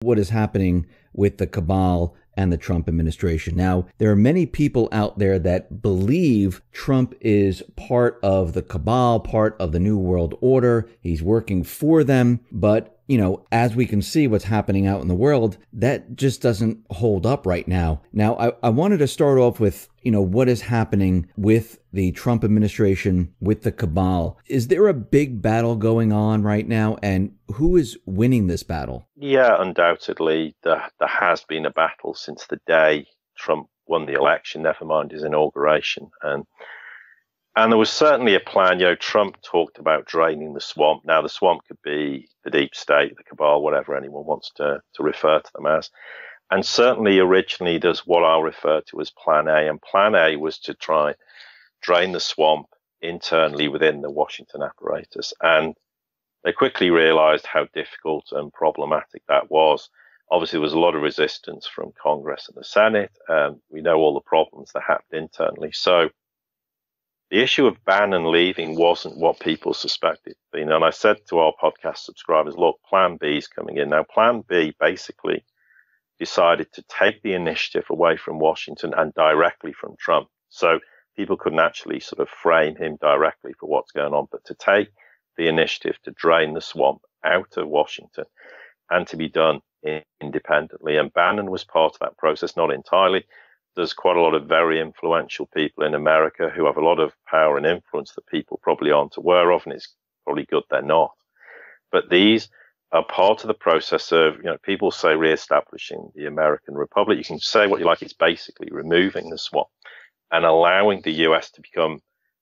what is happening with the cabal and the Trump administration. Now, there are many people out there that believe Trump is part of the cabal, part of the New World Order. He's working for them. But, as we can see what's happening out in the world, that just doesn't hold up right now. Now, I wanted to start off with, what is happening with the Trump administration, with the cabal. Is there a big battle going on right now? And who is winning this battle? Yeah, undoubtedly, there has been a battle since the day Trump won the election, never mind his inauguration. And there was certainly a plan. Trump talked about draining the swamp. Now, the swamp could be the deep state, the cabal, whatever anyone wants to refer to them as. And certainly originally there's what I'll refer to as Plan A. And Plan A was to try drain the swamp internally within the Washington apparatus. And they quickly realized how difficult and problematic that was. Obviously, there was a lot of resistance from Congress and the Senate. We know all the problems that happened internally. So the issue of Bannon leaving wasn't what people suspected. And I said to our podcast subscribers, look, Plan B is coming in. Now, Plan B basically decided to take the initiative away from Washington and directly from Trump. So people couldn't actually sort of frame him directly for what's going on, but to take the initiative to drain the swamp out of Washington and to be done independently. And Bannon was part of that process, not entirely. There's quite a lot of very influential people in America who have a lot of power and influence that people probably aren't aware of, and it's probably good they're not. But these are part of the process of, people say reestablishing the American Republic. You can say what you like, it's basically removing the swamp and allowing the US to become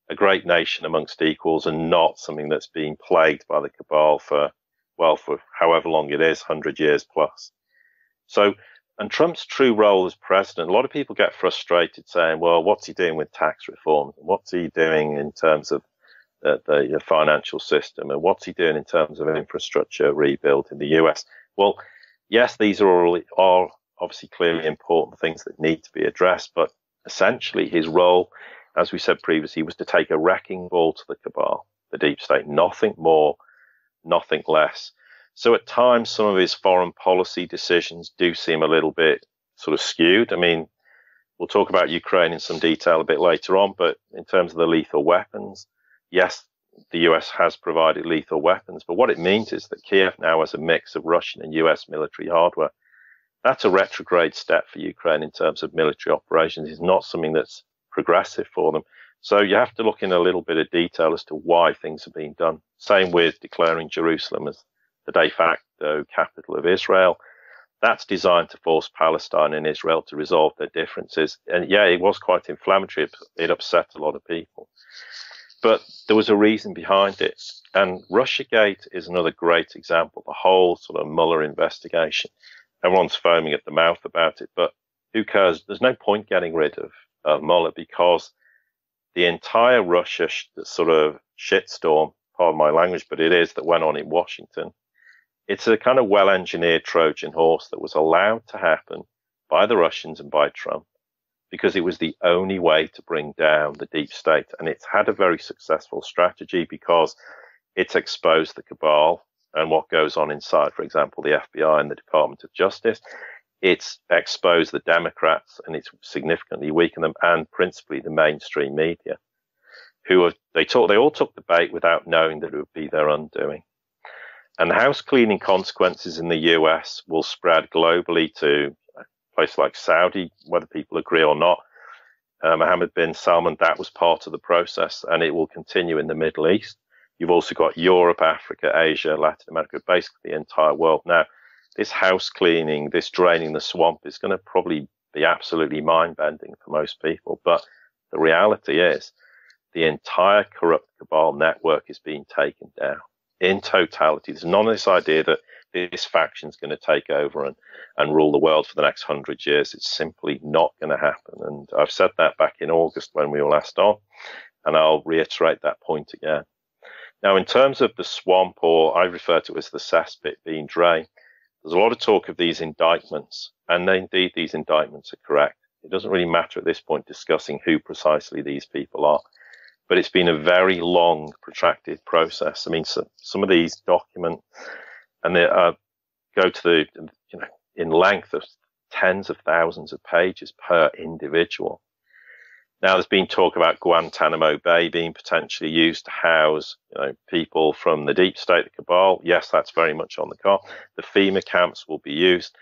a great nation amongst equals and not something that's being plagued by the cabal for however long it is, 100 years plus. So, and Trump's true role as president, a lot of people get frustrated saying, well, what's he doing with tax reform? What's he doing in terms of the financial system? And what's he doing in terms of infrastructure rebuild in the US? Well, yes, these are all obviously clearly important things that need to be addressed, but essentially his role, as we said previously, was to take a wrecking ball to the cabal, the deep state, nothing more, nothing less. So at times, some of his foreign policy decisions do seem a little bit sort of skewed. I mean, we'll talk about Ukraine in some detail a bit later on, but in terms of the lethal weapons, yes, the US has provided lethal weapons, but what it means is that Kiev now has a mix of Russian and US military hardware. That's a retrograde step for Ukraine in terms of military operations. It's not something that's progressive for them. So you have to look in a little bit of detail as to why things are being done. Same with declaring Jerusalem as the de facto capital of Israel. That's designed to force Palestine and Israel to resolve their differences. And yeah, it was quite inflammatory. It upset a lot of people. But there was a reason behind it. And Russiagate is another great example. The whole sort of Mueller investigation. Everyone's foaming at the mouth about it, but who cares? There's no point getting rid of Mueller because the entire Russia sort of shitstorm, pardon my language, but it is, that went on in Washington. It's a kind of well-engineered Trojan horse that was allowed to happen by the Russians and by Trump because it was the only way to bring down the deep state. And it's had a very successful strategy because it's exposed the cabal and what goes on inside, for example, the FBI and the Department of Justice. It's exposed the Democrats and it's significantly weakened them, and principally the mainstream media, they all took the bait without knowing that it would be their undoing. And the house cleaning consequences in the US will spread globally to a place like Saudi, whether people agree or not. Mohammed bin Salman, that was part of the process, and it will continue in the Middle East. You've also got Europe, Africa, Asia, Latin America, basically the entire world. Now, this house cleaning, this draining the swamp is going to probably be absolutely mind-bending for most people. But the reality is the entire corrupt cabal network is being taken down in totality. There's none of this idea that this faction is going to take over and rule the world for the next 100 years. It's simply not going to happen. And I've said that back in August when we were last on, and I'll reiterate that point again. Now, in terms of the swamp, or I refer to it as the cesspit being drained, there's a lot of talk of these indictments, and indeed these indictments are correct. It doesn't really matter at this point discussing who precisely these people are, but it's been a very long, protracted process. I mean, some of these documents, and they go to the, in length of tens of thousands of pages per individual. Now, there's been talk about Guantanamo Bay being potentially used to house, people from the deep state, the cabal. Yes, that's very much on the card. The FEMA camps will be used.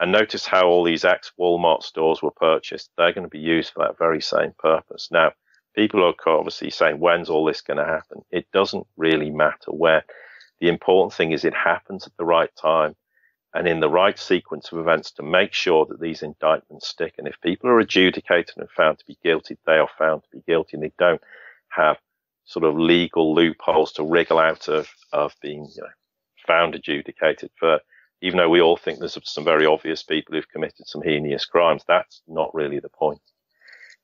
And notice how all these ex-Walmart stores were purchased. They're going to be used for that very same purpose. Now, people are obviously saying, when's all this going to happen? It doesn't really matter when. The important thing is it happens at the right time and in the right sequence of events to make sure that these indictments stick. And if people are adjudicated and found to be guilty, they are found to be guilty, and they don't have sort of legal loopholes to wriggle out of being found adjudicated for, even though we all think there's some very obvious people who've committed some heinous crimes. That's not really the point.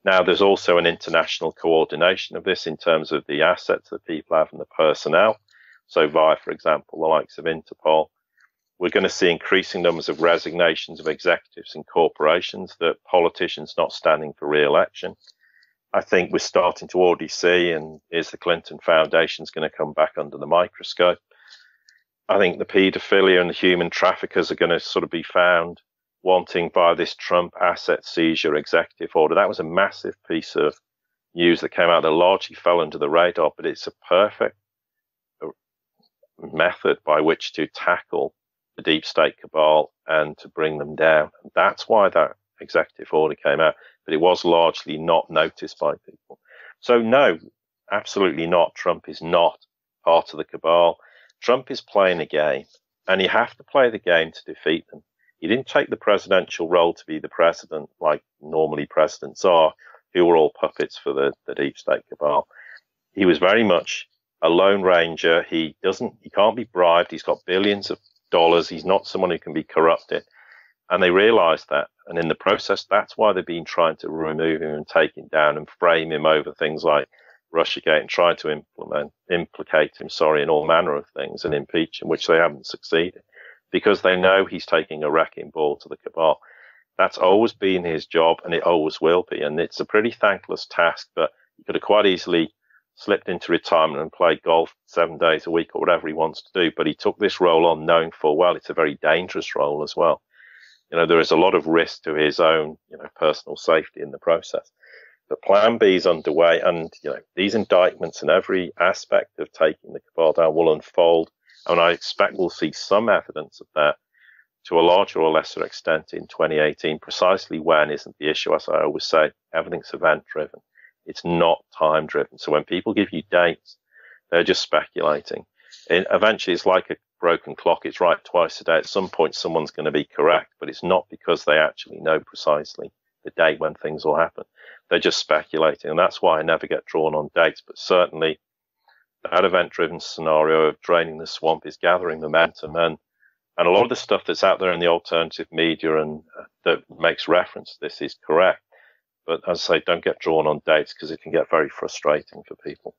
Now, there's also an international coordination of this in terms of the assets that people have and the personnel. So via, for example, the likes of Interpol, we're going to see increasing numbers of resignations of executives in corporations, that politicians not standing for re-election. I think we're starting to already see, and is the Clinton Foundation is going to come back under the microscope. I think the paedophilia and the human traffickers are going to sort of be found wanting by this Trump asset seizure executive order. That was a massive piece of news that came out that largely fell under the radar, but it's a perfect method by which to tackle the deep state cabal and to bring them down. And that's why that executive order came out, but it was largely not noticed by people. So no, absolutely not. Trump is not part of the cabal. Trump is playing a game, and you have to play the game to defeat them. He didn't take the presidential role to be the president like normally presidents are, who were all puppets for the deep state cabal. He was very much a lone ranger. He can't be bribed. He's got billions of dollars. He's not someone who can be corrupted. And they realized that. And in the process, that's why they've been trying to remove him and take him down and frame him over things like Russiagate and try to implicate him, in all manner of things and impeach him, which they haven't succeeded, because they know he's taking a wrecking ball to the cabal. That's always been his job, and it always will be. And it's a pretty thankless task, but he could have quite easily slipped into retirement and played golf 7 days a week or whatever he wants to do. But he took this role on knowing full well it's a very dangerous role as well. There is a lot of risk to his own, personal safety in the process. But Plan B is underway, and these indictments and every aspect of taking the cabal down will unfold, and I expect we'll see some evidence of that to a larger or lesser extent in 2018. Precisely when isn't the issue. As I always say, everything's event-driven. It's not time-driven. So when people give you dates, they're just speculating. And eventually, it's like a broken clock. It's right twice a day. At some point, someone's going to be correct, but it's not because they actually know precisely the date when things will happen. They're just speculating, and that's why I never get drawn on dates. But certainly, that event-driven scenario of draining the swamp is gathering momentum, and a lot of the stuff that's out there in the alternative media and that makes reference to this is correct. But as I say, don't get drawn on dates because it can get very frustrating for people.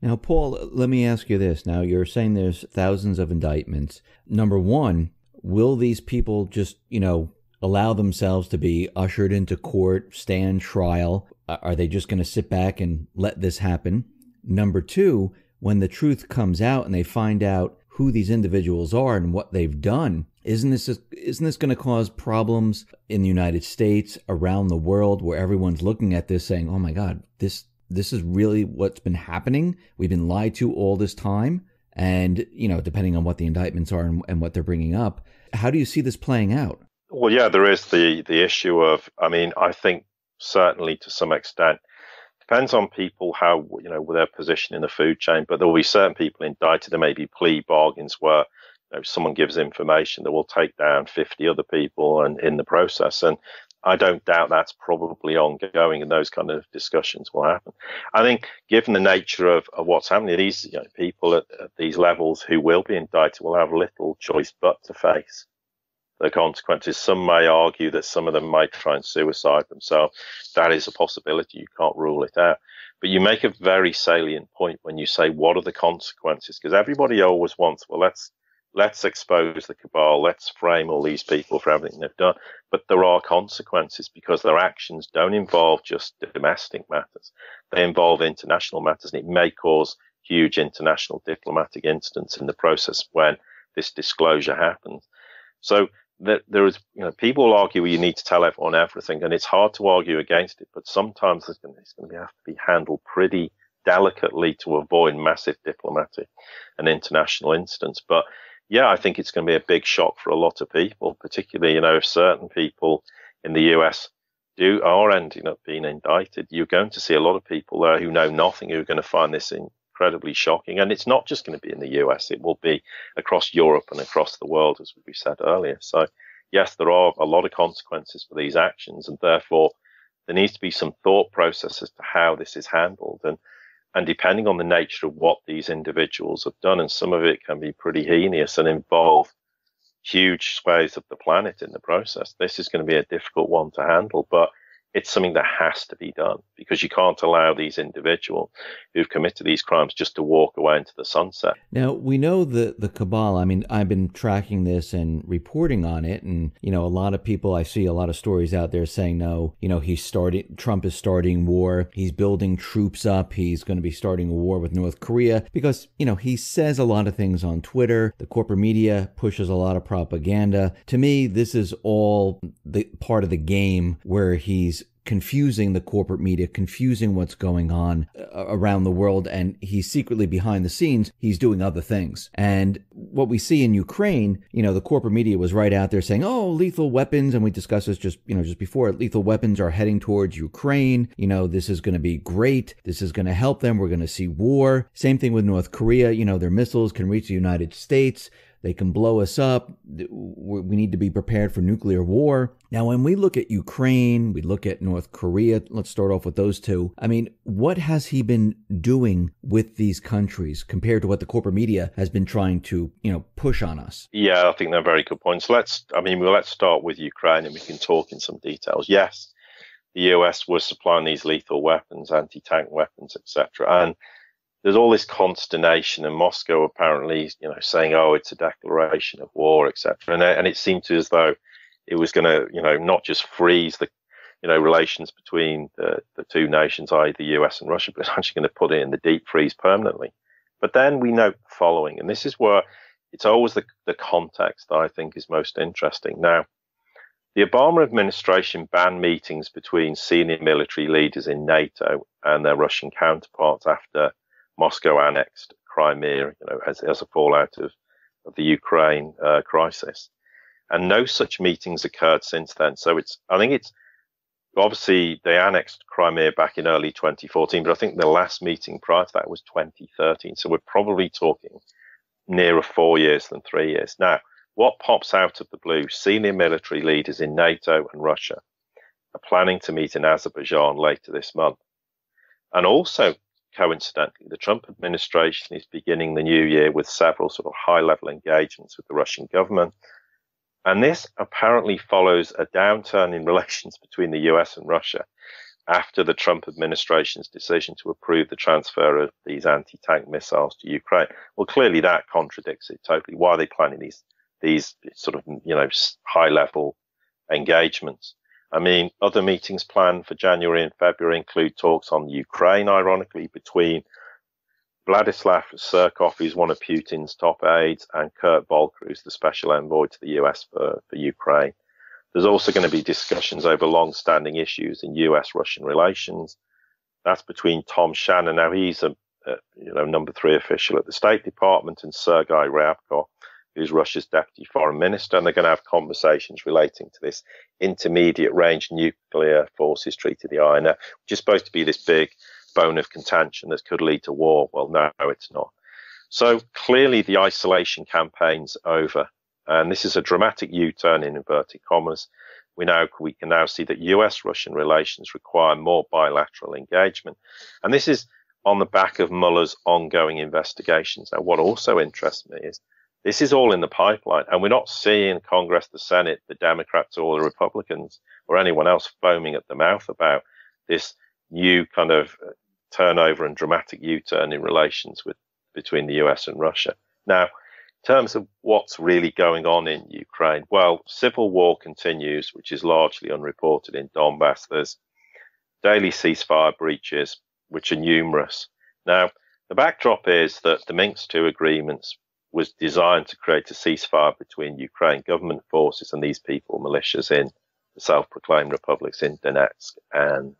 Now, Paul, let me ask you this. Now, you're saying there's thousands of indictments. Number one, will these people just, allow themselves to be ushered into court, stand trial? Are they just going to sit back and let this happen? Number two, when the truth comes out and they find out who these individuals are and what they've done, isn't this going to cause problems in the United States, around the world, where everyone's looking at this saying, oh my God, this is really what's been happening? We've been lied to all this time. And, depending on what the indictments are and what they're bringing up, how do you see this playing out? Well, yeah, there is the issue of, I think certainly to some extent, depends on people how, with their position in the food chain, but there will be certain people indicted. There may be plea bargains where someone gives information that will take down 50 other people and in the process. And I don't doubt that's probably ongoing, and those kind of discussions will happen. I think given the nature of what's happening, these people at these levels who will be indicted will have little choice but to face the consequences. Some may argue that some of them might try and suicide themselves. That is a possibility. You can't rule it out. But you make a very salient point when you say, what are the consequences? Because everybody always wants, well, let's expose the cabal. Let's frame all these people for everything they've done. But there are consequences because their actions don't involve just domestic matters. They involve international matters, and it may cause huge international diplomatic incidents in the process when this disclosure happens. So there is, people argue you need to tell everyone everything, and it's hard to argue against it. But sometimes it's going to have to be handled pretty delicately to avoid massive diplomatic and international incidents. But yeah, I think it's going to be a big shock for a lot of people, particularly, if certain people in the US are ending up being indicted. You're going to see a lot of people there who know nothing who are going to find this incredibly shocking. And it's not just going to be in the US, it will be across Europe and across the world, as we said earlier. So yes, there are a lot of consequences for these actions, and therefore there needs to be some thought process as to how this is handled. And depending on the nature of what these individuals have done, and some of it can be pretty heinous and involve huge swathes of the planet in the process, this is going to be a difficult one to handle. But it's something that has to be done, because you can't allow these individuals who've committed these crimes just to walk away into the sunset. Now, we know the cabal. I mean, I've been tracking this and reporting on it. And, a lot of people, I see a lot of stories out there saying, no, Trump is starting war. He's building troops up. He's going to be starting a war with North Korea because, he says a lot of things on Twitter. The corporate media pushes a lot of propaganda. To me, this is all the part of the game where he's confusing the corporate media, confusing what's going on around the world. And he's secretly behind the scenes, he's doing other things. And what we see in Ukraine, the corporate media was right out there saying, oh, lethal weapons. And we discussed this just before, lethal weapons are heading towards Ukraine. This is going to be great. This is going to help them. We're going to see war. Same thing with North Korea. Their missiles can reach the United States. They can blow us up. We need to be prepared for nuclear war. Now, when we look at Ukraine, we look at North Korea, let's start off with those two. I mean, what has he been doing with these countries compared to what the corporate media has been trying to, push on us? Yeah, I think they're very good points. Let's start with Ukraine and we can talk in some details. Yes, the US was supplying these lethal weapons, anti-tank weapons, etc. And there's all this consternation, and Moscow apparently, saying, "Oh, it's a declaration of war," etc. And it seemed as though it was going to, not just freeze the, relations between the two nations, i.e., the US and Russia, but it's actually going to put it in the deep freeze permanently. But then we note the following, and this is where it's always the context that I think is most interesting. Now, the Obama administration banned meetings between senior military leaders in NATO and their Russian counterparts after Moscow annexed Crimea, as a fallout of the Ukraine crisis. And no such meetings occurred since then. So I think it's obviously they annexed Crimea back in early 2014, but I think the last meeting prior to that was 2013. So we're probably talking nearer 4 years than 3 years. Now, what pops out of the blue? Senior military leaders in NATO and Russia are planning to meet in Azerbaijan later this month. And also, coincidentally, the Trump administration is beginning the new year with several sort of high-level engagements with the Russian government. And this apparently follows a downturn in relations between the US and Russia after the Trump administration's decision to approve the transfer of these anti-tank missiles to Ukraine. Well, clearly that contradicts it totally. Why are they planning these sort of, high-level engagements? I mean, other meetings planned for January and February include talks on Ukraine, ironically, between Vladislav Surkov, who's one of Putin's top aides, and Kurt Volker, who's the special envoy to the US for Ukraine. There's also going to be discussions over long-standing issues in US-Russian relations. That's between Tom Shannon, now he's a number 3 official at the State Department, and Sergei Ryabkov, who's Russia's deputy foreign minister, and they're going to have conversations relating to this intermediate range nuclear forces treaty, the INF, which is supposed to be this big bone of contention that could lead to war. Well, no, it's not. So clearly the isolation campaign's over, and this is a dramatic U-turn in inverted commas. We can now see that US-Russian relations require more bilateral engagement, and this is on the back of Mueller's ongoing investigations. Now, what also interests me is this is all in the pipeline, and we're not seeing Congress, the Senate, the Democrats, or the Republicans, or anyone else foaming at the mouth about this new kind of turnover and dramatic U-turn in relations between the US and Russia. Now, in terms of what's really going on in Ukraine, well, civil war continues, which is largely unreported in Donbass. There's daily ceasefire breaches, which are numerous. Now, the backdrop is that the Minsk II agreements was designed to create a ceasefire between Ukraine government forces and these people, militias in the self-proclaimed republics in Donetsk and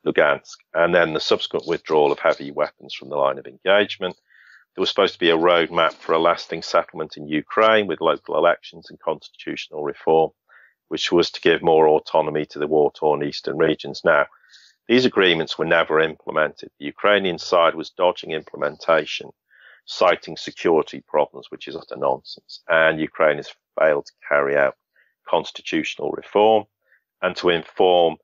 Lugansk, and then the subsequent withdrawal of heavy weapons from the line of engagement. There was supposed to be a roadmap for a lasting settlement in Ukraine with local elections and constitutional reform, which was to give more autonomy to the war-torn eastern regions. Now, these agreements were never implemented. The Ukrainian side was dodging implementation, citing security problems, which is utter nonsense. And Ukraine has failed to carry out constitutional reform and to inform,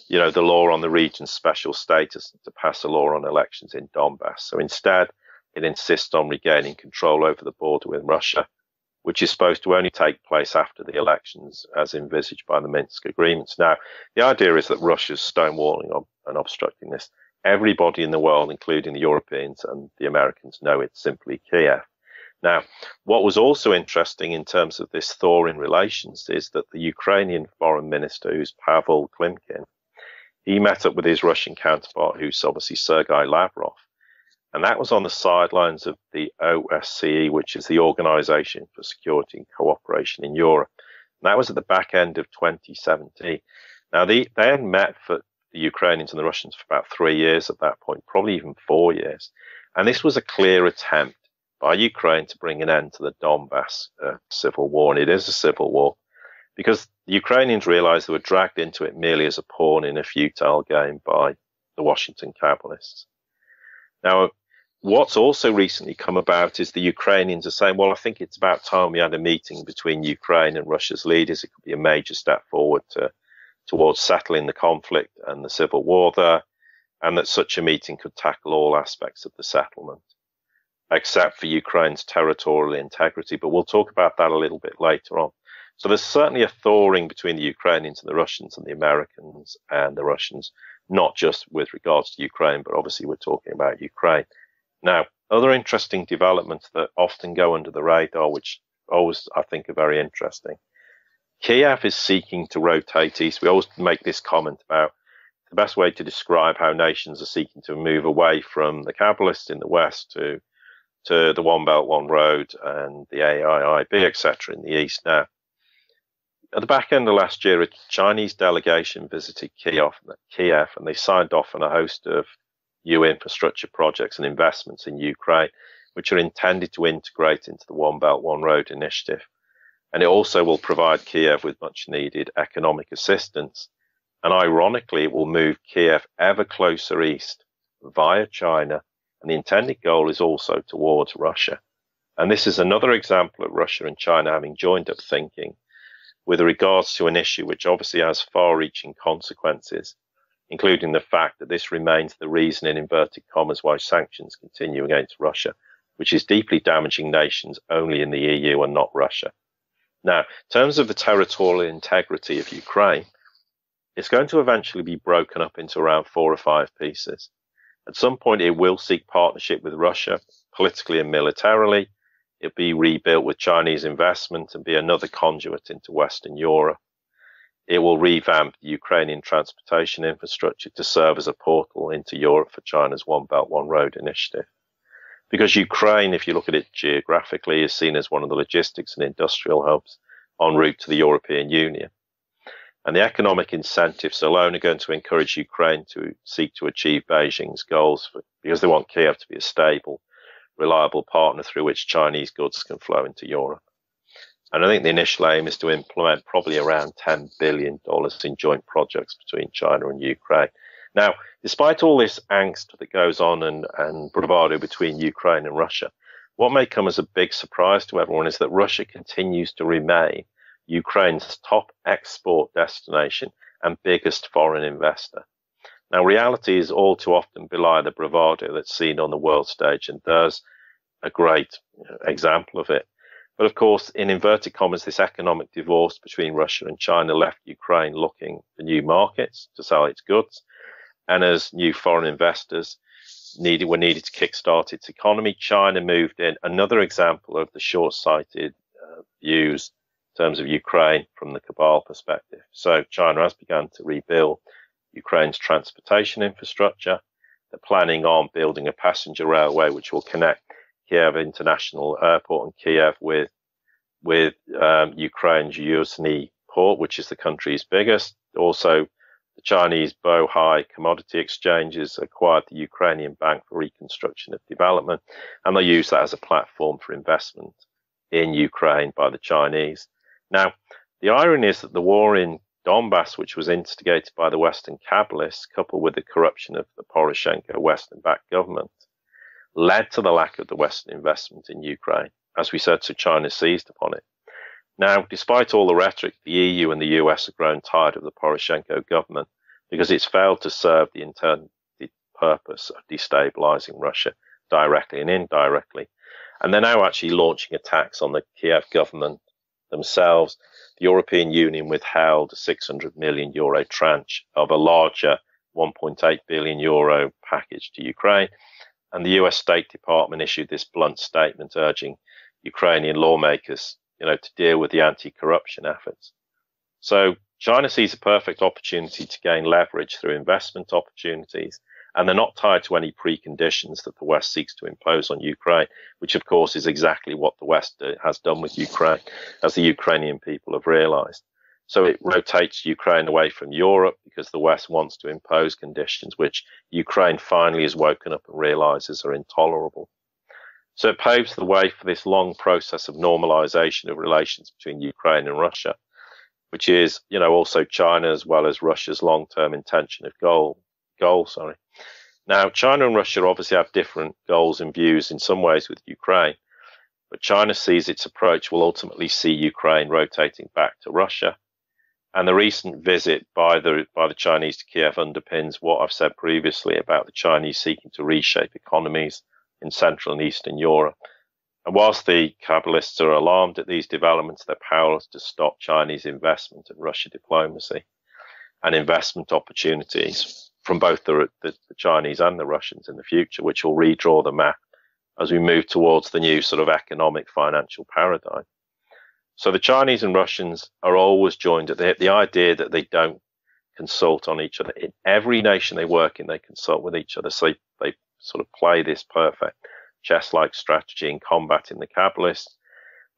the law on the region's special status and to pass a law on elections in Donbass. So instead, it insists on regaining control over the border with Russia, which is supposed to only take place after the elections as envisaged by the Minsk agreements. Now, the idea is that Russia's stonewalling and obstructing this. Everybody in the world, including the Europeans and the Americans, know it's simply Kiev. Now, what was also interesting in terms of this thaw in relations is that the Ukrainian foreign minister, who's Pavel Klimkin, he met up with his Russian counterpart, who's obviously Sergei Lavrov. And that was on the sidelines of the OSCE, which is the Organization for Security and Cooperation in Europe. And that was at the back end of 2017. Now, they had met for the Ukrainians and the Russians for about 3 years at that point, probably even 4 years. And this was a clear attempt by Ukraine to bring an end to the Donbass civil war. And it is a civil war because the Ukrainians realized they were dragged into it merely as a pawn in a futile game by the Washington cabalists. Now, what's also recently come about is the Ukrainians are saying, well, I think it's about time we had a meeting between Ukraine and Russia's leaders. It could be a major step forward towards settling the conflict and the civil war there, and that such a meeting could tackle all aspects of the settlement, except for Ukraine's territorial integrity. But we'll talk about that a little bit later on. So there's certainly a thawing between the Ukrainians and the Russians and the Americans and the Russians, not just with regards to Ukraine, but obviously we're talking about Ukraine. Now, other interesting developments that often go under the radar, which always I think are very interesting. Kiev is seeking to rotate east. We always make this comment about the best way to describe how nations are seeking to move away from the Kabbalists in the West to the One Belt, One Road and the AIIB, etc. in the East. Now, at the back end of last year, a Chinese delegation visited Kiev, and they signed off on a host of new infrastructure projects and investments in Ukraine, which are intended to integrate into the One Belt, One Road initiative. And it also will provide Kiev with much needed economic assistance. And ironically, it will move Kiev ever closer east via China. And the intended goal is also towards Russia. And this is another example of Russia and China having joined up thinking with regards to an issue which obviously has far-reaching consequences, including the fact that this remains the reason, in inverted commas, why sanctions continue against Russia, which is deeply damaging nations only in the EU and not Russia. Now, in terms of the territorial integrity of Ukraine, it's going to eventually be broken up into around 4 or 5 pieces. At some point, it will seek partnership with Russia, politically and militarily. It'll be rebuilt with Chinese investment and be another conduit into Western Europe. It will revamp the Ukrainian transportation infrastructure to serve as a portal into Europe for China's One Belt, One Road initiative. Because Ukraine, if you look at it geographically, is seen as one of the logistics and industrial hubs en route to the European Union. And the economic incentives alone are going to encourage Ukraine to seek to achieve Beijing's goals because they want Kiev to be a stable, reliable partner through which Chinese goods can flow into Europe. And I think the initial aim is to implement probably around $10 billion in joint projects between China and Ukraine. Now, despite all this angst that goes on and bravado between Ukraine and Russia, what may come as a big surprise to everyone is that Russia continues to remain Ukraine's top export destination and biggest foreign investor. Now, reality is all too often belie the bravado that's seen on the world stage, and there's a great example of it. But of course, in inverted commas, this economic divorce between Russia and China left Ukraine looking for new markets to sell its goods. And as new foreign investors were needed to kickstart its economy, China moved in. Another example of the short-sighted views in terms of Ukraine from the cabal perspective. So China has begun to rebuild Ukraine's transportation infrastructure. They're planning on building a passenger railway which will connect Kiev International Airport and Kiev with Ukraine's Yuzhny port, which is the country's biggest. Also, the Chinese Bohai Commodity Exchanges acquired the Ukrainian Bank for Reconstruction and Development, and they use that as a platform for investment in Ukraine by the Chinese. Now, the irony is that the war in Donbass, which was instigated by the Western Kabbalists, coupled with the corruption of the Poroshenko Western-backed government, led to the lack of the Western investment in Ukraine. As we said, so China seized upon it. Now, despite all the rhetoric, the EU and the US have grown tired of the Poroshenko government because it's failed to serve the intended purpose of destabilizing Russia directly and indirectly. And they're now actually launching attacks on the Kiev government themselves. The European Union withheld a 600 million euro tranche of a larger 1.8 billion euro package to Ukraine. And the US State Department issued this blunt statement urging Ukrainian lawmakers to deal with the anti-corruption efforts. So China sees a perfect opportunity to gain leverage through investment opportunities, and they're not tied to any preconditions that the West seeks to impose on Ukraine, which of course is exactly what the West has done with Ukraine, as the Ukrainian people have realized. So it rotates Ukraine away from Europe because the West wants to impose conditions which Ukraine finally has woken up and realizes are intolerable. So it paves the way for this long process of normalization of relations between Ukraine and Russia, which is, also China as well as Russia's long-term intention of goal. Now, China and Russia obviously have different goals and views in some ways with Ukraine, but China sees its approach will ultimately see Ukraine rotating back to Russia. And the recent visit by the Chinese to Kiev underpins what I've said previously about the Chinese seeking to reshape economies in Central and Eastern Europe. And whilst the Kabbalists are alarmed at these developments, they're powerless to stop Chinese investment and Russia diplomacy and investment opportunities from both the Chinese and the Russians in the future, which will redraw the map as we move towards the new sort of economic financial paradigm. So the Chinese and Russians are always joined at the idea that they don't consult on each other. In every nation they work in, they consult with each other. So they sort of play this perfect chess-like strategy in combating the Kabbalists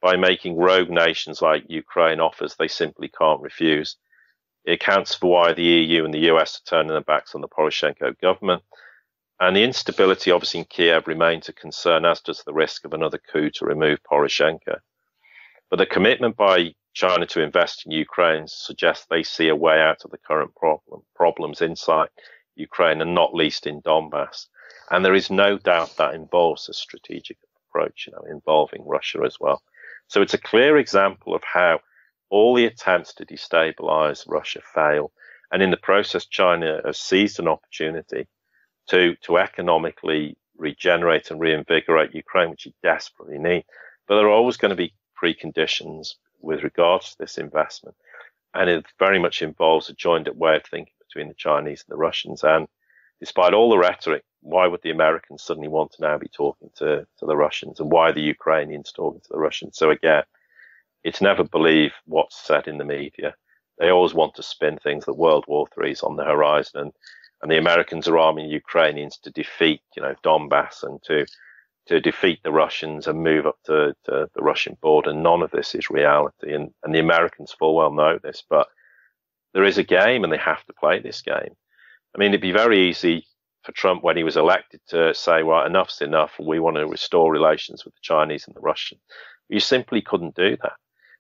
by making rogue nations like Ukraine offers they simply can't refuse. It accounts for why the EU and the US are turning their backs on the Poroshenko government. And the instability, obviously, in Kiev remains a concern, as does the risk of another coup to remove Poroshenko. But the commitment by China to invest in Ukraine suggests they see a way out of the current problems inside Ukraine, and not least in Donbass. And there is no doubt that involves a strategic approach, involving Russia as well. So it's a clear example of how all the attempts to destabilize Russia fail. And in the process, China has seized an opportunity to economically regenerate and reinvigorate Ukraine, which it desperately needs. But there are always going to be preconditions with regards to this investment. And it very much involves a joined up way of thinking between the Chinese and the Russians. And despite all the rhetoric, why would the Americans suddenly want to now be talking to the Russians, and why the Ukrainians talking to the Russians? So again, it's never believe what's said in the media. They always want to spin things that World War III is on the horizon, and the Americans are arming Ukrainians to defeat, Donbass and to defeat the Russians and move up to the Russian border. None of this is reality, and the Americans full well know this, but there is a game and they have to play this game. I mean, it'd be very easy for Trump when he was elected to say, well, enough's enough, and we want to restore relations with the Chinese and the Russians. You simply couldn't do that.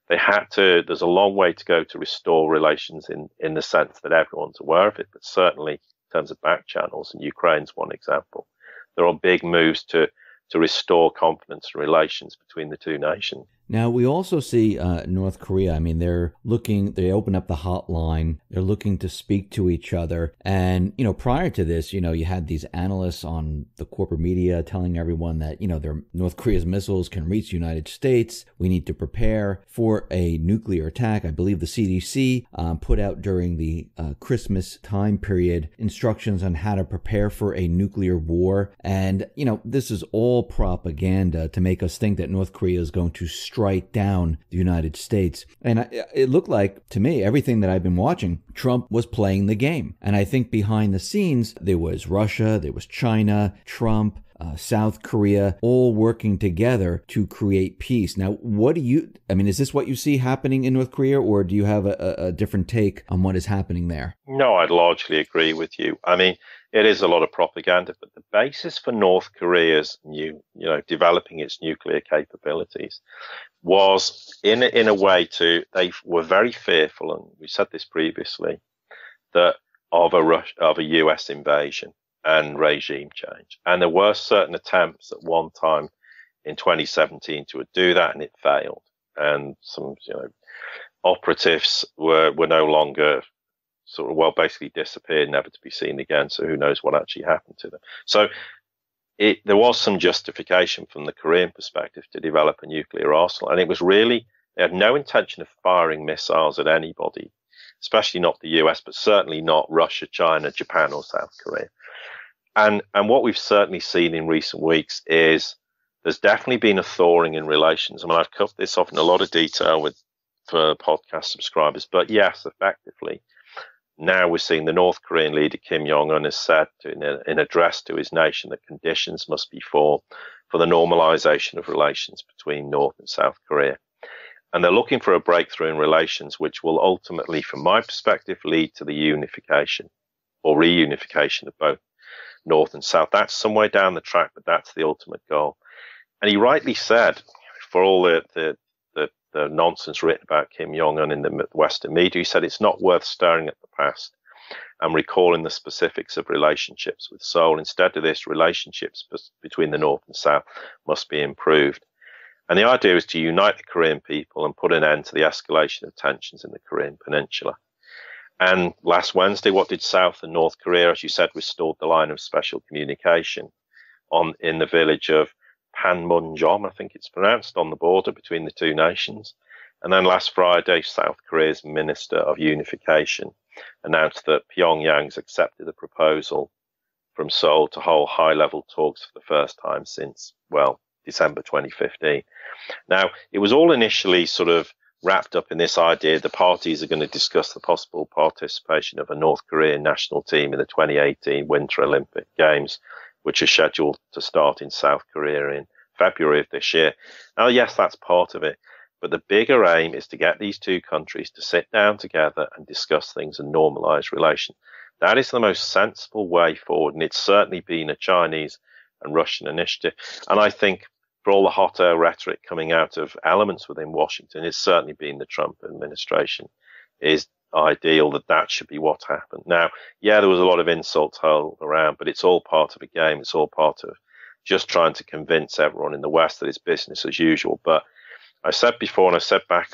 They had to, there's a long way to go to restore relations in the sense that everyone's aware of it, but certainly in terms of back channels, and Ukraine's one example, there are big moves to restore confidence and relations between the two nations. Now, we also see North Korea. I mean, they open up the hotline. They're looking to speak to each other. And, prior to this, you had these analysts on the corporate media telling everyone that, North Korea's missiles can reach the United States. We need to prepare for a nuclear attack. I believe the CDC put out during the Christmas time period instructions on how to prepare for a nuclear war. And, this is all propaganda to make us think that North Korea is going to strike down the United States. And it looked like, to me, everything that I've been watching, Trump was playing the game. And I think behind the scenes, there was Russia, there was China, Trump, South Korea, all working together to create peace. Now, is this what you see happening in North Korea, or do you have a different take on what is happening there? No, I'd largely agree with you. I mean, it is a lot of propaganda, but the basis for North Korea's developing its nuclear capabilities was in a way they were very fearful, and we said this previously, that of a US invasion and regime change. And there were certain attempts at one time in 2017 to do that, and it failed. And some operatives were no longer basically disappeared, never to be seen again. So who knows what actually happened to them. So there was some justification from the Korean perspective to develop a nuclear arsenal. And it was really, they had no intention of firing missiles at anybody, especially not the US, but certainly not Russia, China, Japan, or South Korea. And what we've certainly seen in recent weeks is there's definitely been a thawing in relations. I mean, I've covered this off in a lot of detail for podcast subscribers, but yes, effectively, now we're seeing the North Korean leader Kim Jong-un has said in an address to his nation that conditions must be formed for the normalization of relations between North and South Korea. And they're looking for a breakthrough in relations, which will ultimately, from my perspective, lead to the unification or reunification of both North and South. That's some way down the track, but that's the ultimate goal. And he rightly said, for all the nonsense written about Kim Jong-un in the Western media, he said it's not worth staring at the past and recalling the specifics of relationships with Seoul. Instead of this, relationships between the North and South must be improved. And the idea is to unite the Korean people and put an end to the escalation of tensions in the Korean Peninsula. And last Wednesday, what did South and North Korea, as you said, restored the line of special communication in the village of Panmunjom, I think it's pronounced, on the border between the two nations. And then last Friday, South Korea's Minister of Unification announced that Pyongyang's accepted a proposal from Seoul to hold high-level talks for the first time since, December 2015. Now, it was all initially sort of wrapped up in this idea the parties are going to discuss the possible participation of a North Korean national team in the 2018 Winter Olympic Games, which are scheduled to start in South Korea in February of this year. Now, yes, that's part of it. But the bigger aim is to get these two countries to sit down together and discuss things and normalize relations. That is the most sensible way forward. And it's certainly been a Chinese and Russian initiative. And I think for all the hot air rhetoric coming out of elements within Washington, it's certainly been the Trump administration is ideal that should be what happened. Now, yeah, there was a lot of insults hurled around, but it's all part of a game. It's all part of just trying to convince everyone in the West that it's business as usual. But I said before, and I said back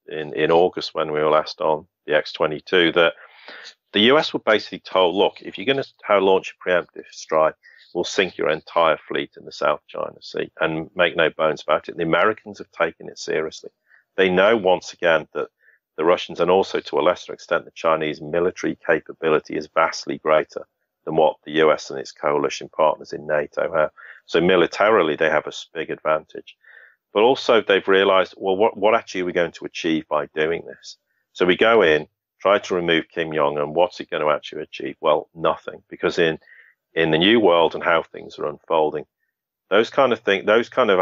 in August when we were last on the X-22, that the US were basically told, look, if you're going to launch a preemptive strike, we'll sink your entire fleet in the South China Sea. And make no bones about it, the Americans have taken it seriously. They know once again that the Russians, and also to a lesser extent the Chinese, military capability is vastly greater than what the US and its coalition partners in NATO have. So militarily, they have a big advantage. But also they've realized, well, what actually are we going to achieve by doing this? So we go in, try to remove Kim Jong-un. What's it going to actually achieve? Well, nothing, because in the new world and how things are unfolding, those kind of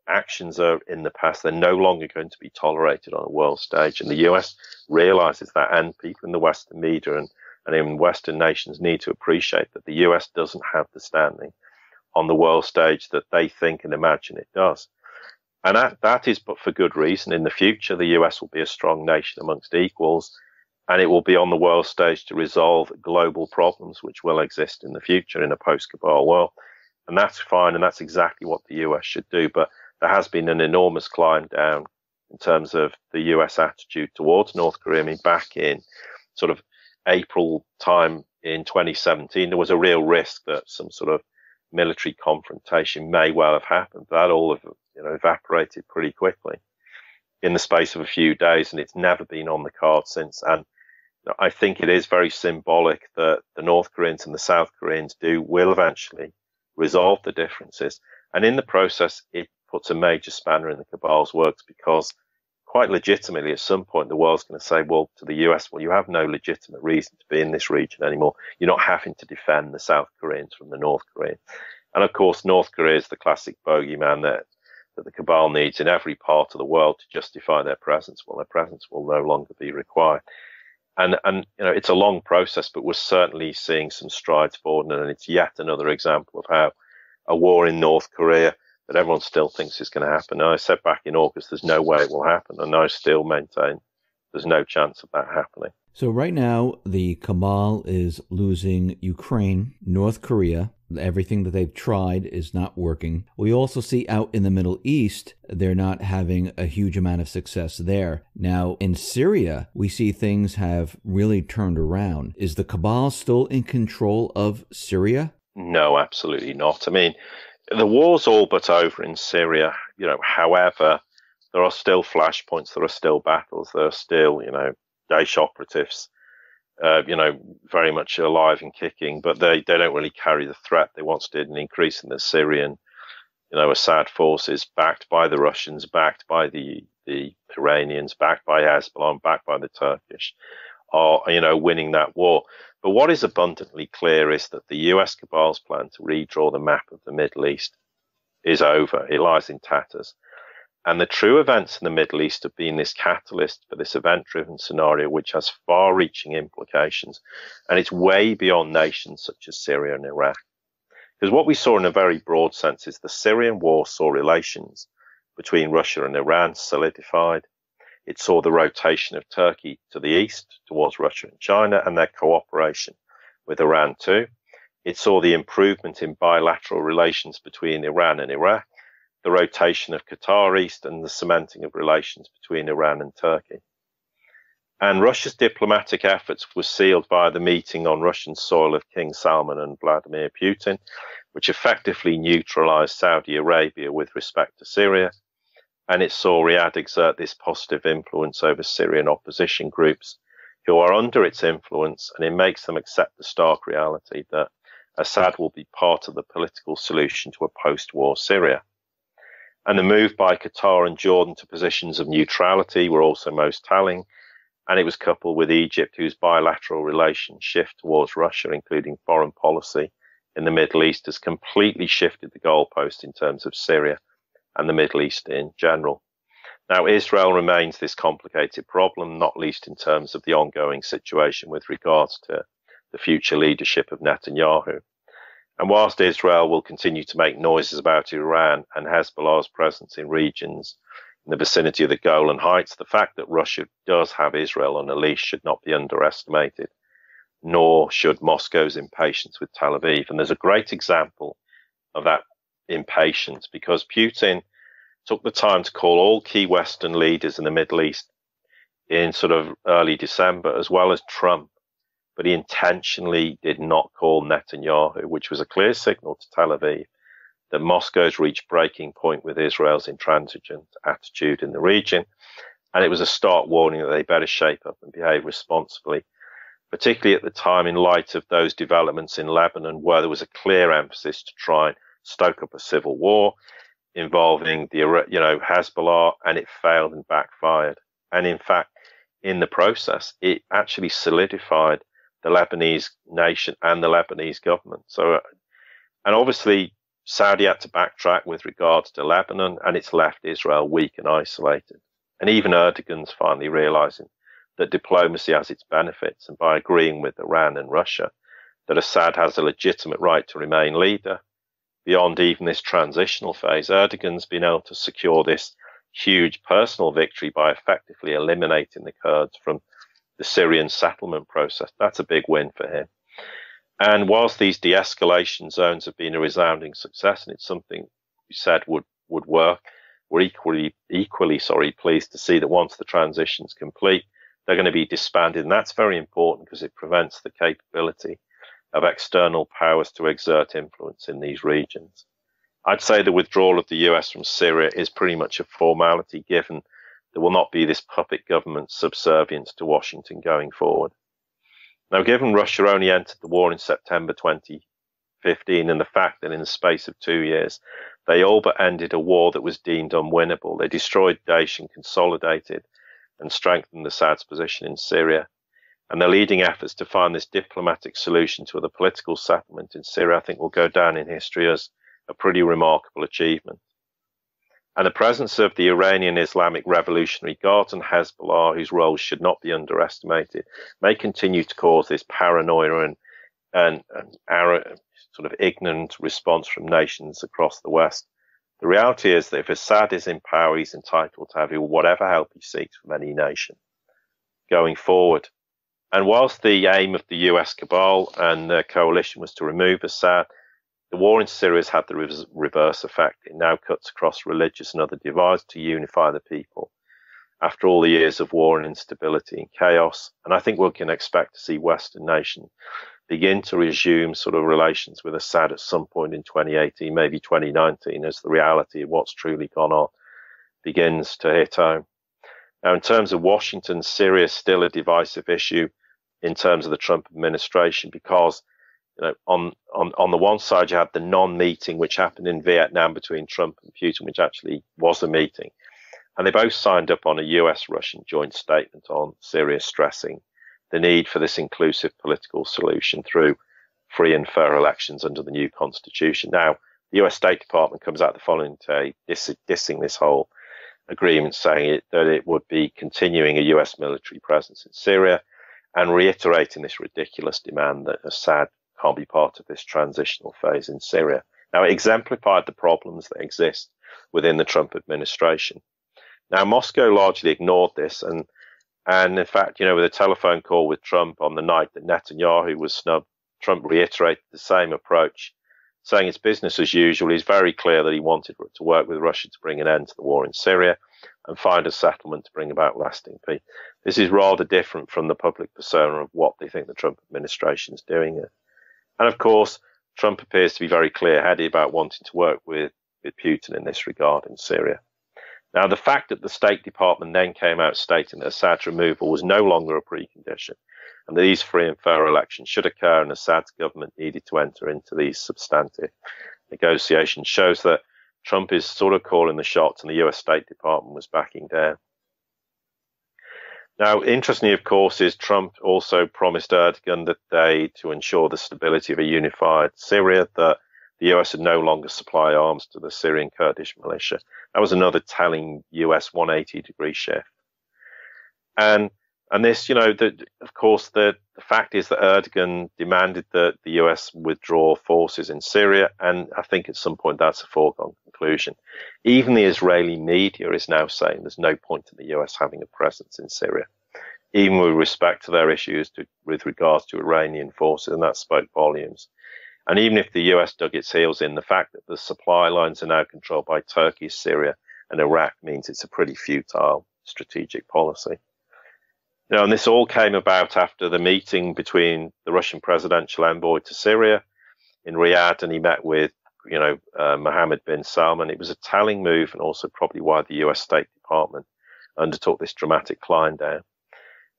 actions are in the past. They're no longer going to be tolerated on a world stage. And the US realizes that, and people in the Western media and in Western nations need to appreciate that the US doesn't have the standing on the world stage that they think and imagine it does. And that is but for good reason. In the future, the US will be a strong nation amongst equals, and it will be on the world stage to resolve global problems which will exist in the future in a post-Cabal world. And that's fine, and that's exactly what the US should do. But there has been an enormous climb down in terms of the US attitude towards North Korea. I mean, back in sort of April time in 2017, there was a real risk that some sort of military confrontation may well have happened. That all evaporated pretty quickly in the space of a few days, and it's never been on the card since. And I think it is very symbolic that the North Koreans and the South Koreans will eventually resolve the differences. And in the process, it puts a major spanner in the cabal's works, because quite legitimately, at some point, the world's going to say, well, to the US, well, you have no legitimate reason to be in this region anymore. You're not having to defend the South Koreans from the North Koreans. And of course, North Korea is the classic bogeyman that the cabal needs in every part of the world to justify their presence. Well, their presence will no longer be required. And it's a long process, but we're certainly seeing some strides forward. And it's yet another example of how a war in North Korea that everyone still thinks is going to happen. And I said back in August, there's no way it will happen. And I still maintain there's no chance of that happening. So right now, the cabal is losing Ukraine, North Korea. Everything that they've tried is not working. We also see out in the Middle East, they're not having a huge amount of success there. Now, in Syria, we see things have really turned around. Is the cabal still in control of Syria? No, absolutely not. I mean, the war's all but over in Syria. However, there are still flashpoints. There are still battles. There are still, Daesh operatives, very much alive and kicking, but they don't really carry the threat they once did, an increase in the Syrian, Assad forces, backed by the Russians, backed by the Iranians, backed by Hezbollah, backed by the Turkish, are, winning that war. But what is abundantly clear is that the US cabal's plan to redraw the map of the Middle East is over. It lies in tatters. And the true events in the Middle East have been this catalyst for this event-driven scenario, which has far-reaching implications. And it's way beyond nations such as Syria and Iraq. Because what we saw in a very broad sense is the Syrian war saw relations between Russia and Iran solidified. It saw the rotation of Turkey to the east towards Russia and China and their cooperation with Iran too. It saw the improvement in bilateral relations between Iran and Iraq, the rotation of Qatar east, and the cementing of relations between Iran and Turkey. And Russia's diplomatic efforts were sealed by the meeting on Russian soil of King Salman and Vladimir Putin, which effectively neutralized Saudi Arabia with respect to Syria. And it saw Riyadh exert this positive influence over Syrian opposition groups who are under its influence, and it makes them accept the stark reality that Assad will be part of the political solution to a post-war Syria. And the move by Qatar and Jordan to positions of neutrality were also most telling. And it was coupled with Egypt, whose bilateral relations shift towards Russia, including foreign policy in the Middle East, has completely shifted the goalpost in terms of Syria and the Middle East in general. Now, Israel remains this complicated problem, not least in terms of the ongoing situation with regards to the future leadership of Netanyahu. And whilst Israel will continue to make noises about Iran and Hezbollah's presence in regions in the vicinity of the Golan Heights, the fact that Russia does have Israel on a leash should not be underestimated, nor should Moscow's impatience with Tel Aviv. And there's a great example of that impatience because Putin took the time to call all key Western leaders in the Middle East in sort of early December, as well as Trump. But he intentionally did not call Netanyahu, which was a clear signal to Tel Aviv that Moscow's reached breaking point with Israel's intransigent attitude in the region. And it was a stark warning that they better shape up and behave responsibly, particularly at the time in light of those developments in Lebanon, where there was a clear emphasis to try and stoke up a civil war involving the, Hezbollah, and it failed and backfired. And in fact, in the process, it actually solidified the Lebanese nation and the Lebanese government. So, and obviously Saudi had to backtrack with regards to Lebanon, and it's left Israel weak and isolated. And even Erdogan's finally realizing that diplomacy has its benefits, and by agreeing with Iran and Russia that Assad has a legitimate right to remain leader beyond even this transitional phase, Erdogan's been able to secure this huge personal victory by effectively eliminating the Kurds from the Syrian settlement process. That's a big win for him. And whilst these de-escalation zones have been a resounding success, and it's something we said would work, we're equally pleased to see that once the transition's complete, they're going to be disbanded. And that's very important because it prevents the capability of external powers to exert influence in these regions. I'd say the withdrawal of the US from Syria is pretty much a formality, given there will not be this puppet government subservience to Washington going forward. Now, given Russia only entered the war in September 2015, and the fact that in the space of 2 years, they all but ended a war that was deemed unwinnable, they destroyed Daesh and consolidated and strengthened Assad's position in Syria, and their leading efforts to find this diplomatic solution to the political settlement in Syria, I think, will go down in history as a pretty remarkable achievement. And the presence of the Iranian Islamic Revolutionary Guards and Hezbollah, whose roles should not be underestimated, may continue to cause this paranoia and sort of ignorant response from nations across the West. The reality is that if Assad is in power, he's entitled to have whatever help he seeks from any nation going forward. And whilst the aim of the US cabal and the coalition was to remove Assad, the war in Syria has had the reverse effect. It now cuts across religious and other divides to unify the people after all the years of war and instability and chaos. And I think we can expect to see Western nations begin to resume sort of relations with Assad at some point in 2018, maybe 2019, as the reality of what's truly gone on begins to hit home. Now, in terms of Washington, Syria is still a divisive issue in terms of the Trump administration, because on the one side you had the non-meeting which happened in Vietnam between Trump and Putin, which actually was a meeting, and they both signed up on a US-Russian joint statement on Syria, stressing the need for this inclusive political solution through free and fair elections under the new constitution. Now, the US State Department comes out the following day dissing this whole agreement, saying that it would be continuing a US military presence in Syria and reiterating this ridiculous demand that Assad can't be part of this transitional phase in Syria. Now, it exemplified the problems that exist within the Trump administration. Now, Moscow largely ignored this, and in fact, with a telephone call with Trump on the night that Netanyahu was snubbed, Trump reiterated the same approach, saying it's business as usual. He's very clear that he wanted to work with Russia to bring an end to the war in Syria and find a settlement to bring about lasting peace. This is rather different from the public persona of what they think the Trump administration is doing here. And of course, Trump appears to be very clear-headed about wanting to work with Putin in this regard in Syria. Now, the fact that the State Department then came out stating that Assad's removal was no longer a precondition and that these free and fair elections should occur and Assad's government needed to enter into these substantive negotiations shows that Trump is sort of calling the shots and the US State Department was backing down. Now, interestingly, of course, is Trump also promised Erdogan that day to ensure the stability of a unified Syria, that the US would no longer supply arms to the Syrian Kurdish militia. That was another telling US 180-degree shift. And this, of course, the fact is that Erdogan demanded that the US withdraw forces in Syria, and I think at some point that's a foregone conclusion. Even the Israeli media is now saying there's no point in the US having a presence in Syria, even with respect to their issues with regards to Iranian forces, and that spoke volumes. And even if the US dug its heels in, the fact that the supply lines are now controlled by Turkey, Syria, and Iraq means it's a pretty futile strategic policy. And this all came about after the meeting between the Russian presidential envoy to Syria in Riyadh, and he met with, Mohammed bin Salman. It was a telling move, and also probably why the US State Department undertook this dramatic climb down.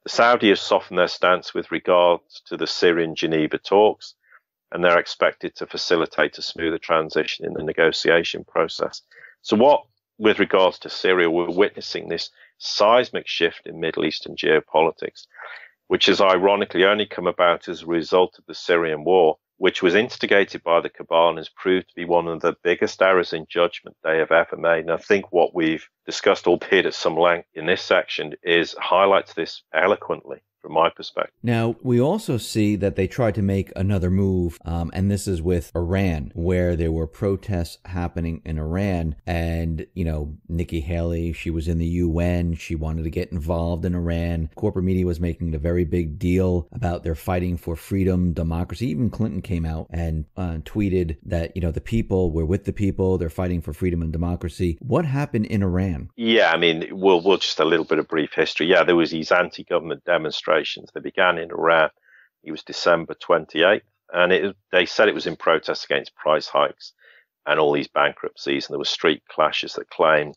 The Saudis have softened their stance with regards to the Syrian Geneva talks, and they're expected to facilitate a smoother transition in the negotiation process. So with regards to Syria, we're witnessing this seismic shift in Middle Eastern geopolitics, which has ironically only come about as a result of the Syrian war, which was instigated by the cabal and has proved to be one of the biggest errors in judgment they have ever made. And I think what we've discussed, albeit at some length in this section, highlights this eloquently from my perspective. Now, we also see that they tried to make another move, and this is with Iran, where there were protests happening in Iran. And, Nikki Haley, she was in the UN. She wanted to get involved in Iran. Corporate media was making a very big deal about their fighting for freedom, democracy. Even Clinton came out and tweeted that, the people, we're with the people. They're fighting for freedom and democracy. What happened in Iran? Yeah, we'll just a little bit of brief history. Yeah, there was these anti-government demonstrations. They began in Iran. It was December 28th, and they said it was in protest against price hikes and all these bankruptcies. And there were street clashes that claimed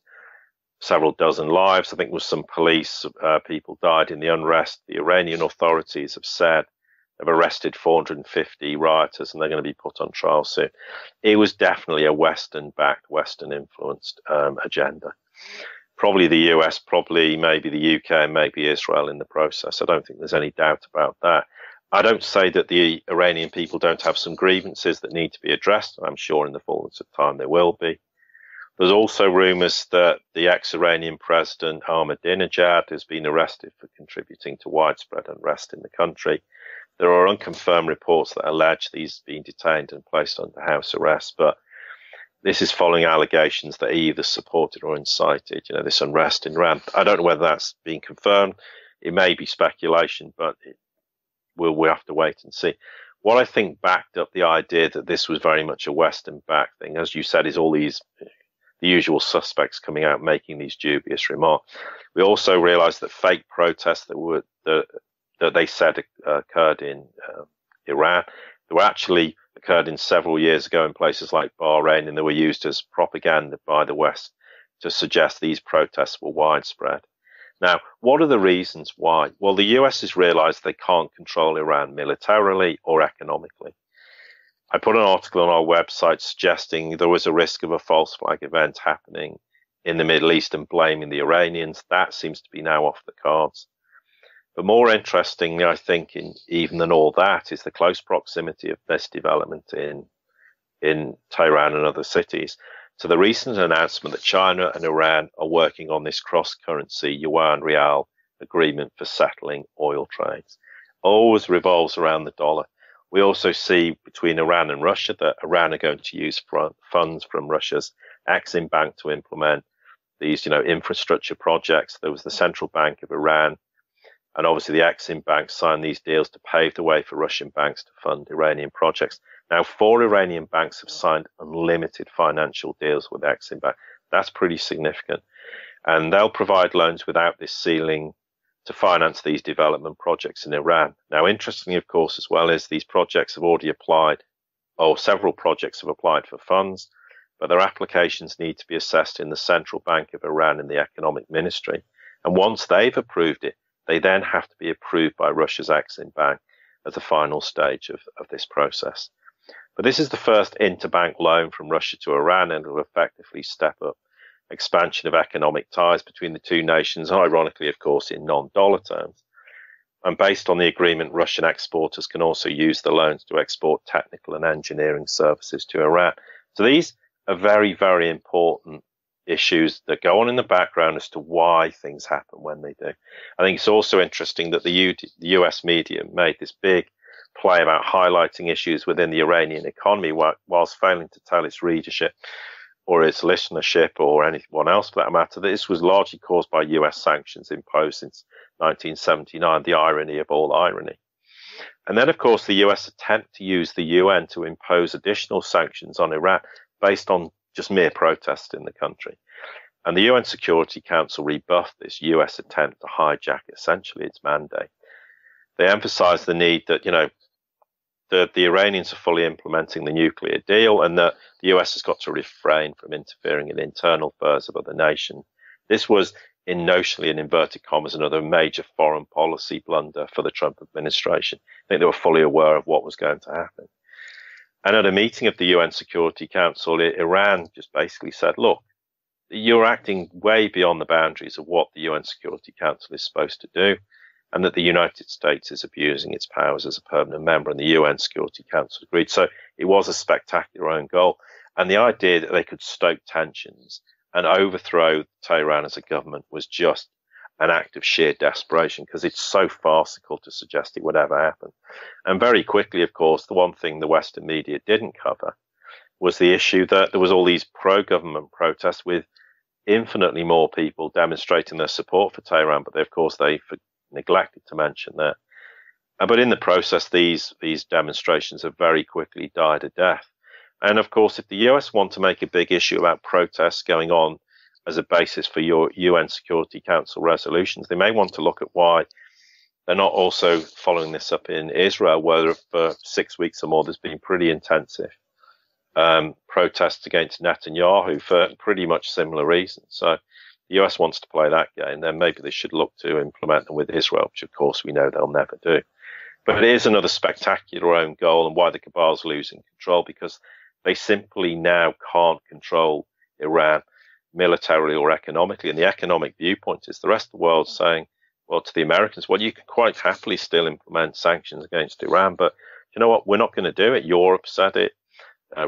several dozen lives. I think there was some police people died in the unrest. The Iranian authorities have said they've arrested 450 rioters, and they're going to be put on trial soon. It was definitely a Western-backed, Western-influenced agenda. Probably the US, maybe the UK, and maybe Israel in the process. I don't think there's any doubt about that. I don't say that the Iranian people don't have some grievances that need to be addressed. I'm sure in the fullness of time there will be. There's also rumours that the ex-Iranian president Ahmadinejad has been arrested for contributing to widespread unrest in the country. There are unconfirmed reports that allege he's been detained and placed under house arrest, but this is following allegations that he either supported or incited, this unrest in Iran. I don't know whether that's been confirmed. It may be speculation, but we'll have to wait and see. What I think backed up the idea that this was very much a Western-backed thing, as you said, is all the usual suspects coming out making these dubious remarks. We also realised that fake protests that they said occurred in Iran, they were actually occurred in several years ago in places like Bahrain, and they were used as propaganda by the West to suggest these protests were widespread. Now, what are the reasons why? Well, the US has realized they can't control Iran militarily or economically. I put an article on our website suggesting there was a risk of a false flag event happening in the Middle East and blaming the Iranians. That seems to be now off the cards. But more interestingly, I think, even than all that, is the close proximity of this development in Tehran and other cities to the recent announcement that China and Iran are working on this cross-currency yuan-rial agreement for settling oil trades. Always revolves around the dollar. We also see between Iran and Russia that Iran are going to use funds from Russia's Exim Bank to implement these, infrastructure projects. There was the Central Bank of Iran, and obviously the Exim Bank signed these deals to pave the way for Russian banks to fund Iranian projects. Now, 4 Iranian banks have signed unlimited financial deals with Exim Bank. That's pretty significant. And they'll provide loans without this ceiling to finance these development projects in Iran. Now, interestingly, of course, as well, is these projects have already applied, or several projects have applied for funds, but their applications need to be assessed in the Central Bank of Iran and the Economic Ministry. And once they've approved it, they then have to be approved by Russia's Exim Bank as the final stage of this process. But this is the first interbank loan from Russia to Iran, and it will effectively step up expansion of economic ties between the two nations, ironically, of course, in non-dollar terms. And based on the agreement, Russian exporters can also use the loans to export technical and engineering services to Iran. So these are very, very important issues that go on in the background as to why things happen when they do. I think it's also interesting that the US media made this big play about highlighting issues within the Iranian economy whilst failing to tell its readership or its listenership or anyone else for that matter that this was largely caused by US sanctions imposed since 1979, the irony of all irony. And then, of course, the US attempt to use the UN to impose additional sanctions on Iran based on just mere protest in the country. And the UN Security Council rebuffed this US attempt to hijack essentially its mandate. They emphasized the need that, the Iranians are fully implementing the nuclear deal and that the US has got to refrain from interfering in internal affairs of other nations. This was notionally, in inverted commas, another major foreign policy blunder for the Trump administration. I think they were fully aware of what was going to happen. And at a meeting of the UN Security Council, Iran just basically said, look, you're acting way beyond the boundaries of what the UN Security Council is supposed to do, and that the United States is abusing its powers as a permanent member, and the UN Security Council agreed. So it was a spectacular own goal. And the idea that they could stoke tensions and overthrow Tehran as a government was just an act of sheer desperation, because it's so farcical to suggest it would ever happen. And very quickly, of course, the one thing the Western media didn't cover was the issue that there was all these pro-government protests with infinitely more people demonstrating their support for Tehran, but of course they neglected to mention that. But in the process, these demonstrations have very quickly died a death. And of course, if the US want to make a big issue about protests going on as a basis for your UN Security Council resolutions, they may want to look at why they're not also following this up in Israel, where for 6 weeks or more there's been pretty intensive protests against Netanyahu for pretty much similar reasons. So the US wants to play that game, then maybe they should look to implement them with Israel, which of course we know they'll never do. But it is another spectacular own goal, and why the cabal's losing control, because they simply now can't control Iran militarily or economically. And the economic viewpoint is the rest of the world saying, well, to the Americans, well, you can quite happily still implement sanctions against Iran, but you know what? We're not going to do it. Europe said it.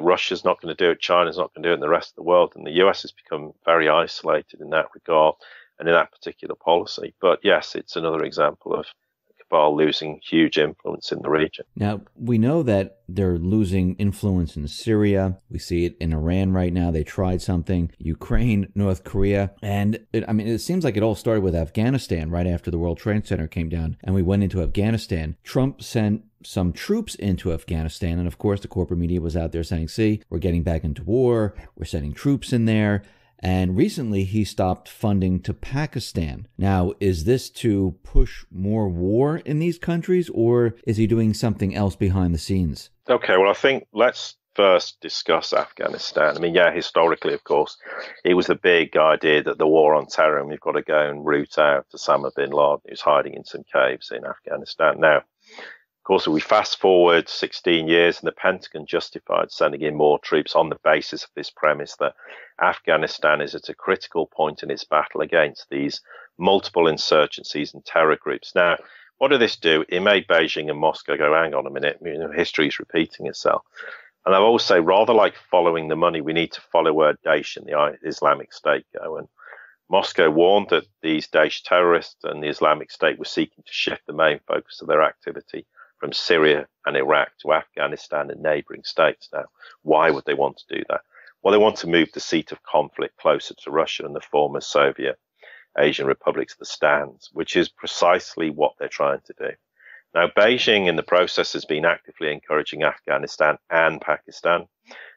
Russia's not going to do it. China's not going to do it in the rest of the world. And the US has become very isolated in that regard and in that particular policy. But yes, it's another example of the cabal losing huge influence in the region. Now, we know that they're losing influence in Syria. We see it in Iran right now. They tried something. Ukraine, North Korea. And it seems like it all started with Afghanistan right after the World Trade Center came down and we went into Afghanistan. Trump sent some troops into Afghanistan. And of course, the corporate media was out there saying, see, we're getting back into war. We're sending troops in there. And recently, he stopped funding to Pakistan. Now, is this to push more war in these countries, or is he doing something else behind the scenes? Okay, well, I think let's first discuss Afghanistan. Historically, of course, it was the big idea that the war on terror, and we've got to go and root out Osama bin Laden, who's hiding in some caves in Afghanistan. Now, of course, if we fast forward 16 years and the Pentagon justified sending in more troops on the basis of this premise that Afghanistan is at a critical point in its battle against these multiple insurgencies and terror groups. Now, what did this do? It made Beijing and Moscow go, hang on a minute, history is repeating itself. And I always say, rather like following the money, we need to follow where Daesh and the Islamic State go. And Moscow warned that these Daesh terrorists and the Islamic State were seeking to shift the main focus of their activity from Syria and Iraq to Afghanistan and neighboring states. Now, why would they want to do that? Well, they want to move the seat of conflict closer to Russia and the former Soviet Asian republics, the Stans, which is precisely what they're trying to do. Now, Beijing in the process has been actively encouraging Afghanistan and Pakistan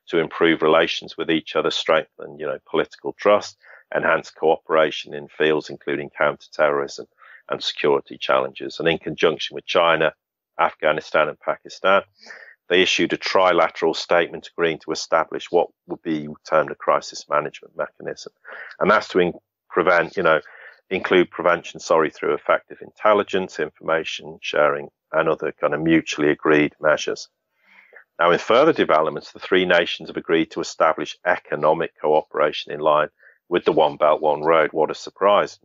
to improve relations with each other, strengthen, political trust, enhance cooperation in fields including counterterrorism and security challenges. And in conjunction with China, Afghanistan and Pakistan, they issued a trilateral statement agreeing to establish what would be termed a crisis management mechanism. And that's to include prevention, through effective intelligence, information sharing, and other kind of mutually agreed measures. Now, in further developments, the three nations have agreed to establish economic cooperation in line with the One Belt, One Road. What a surprise.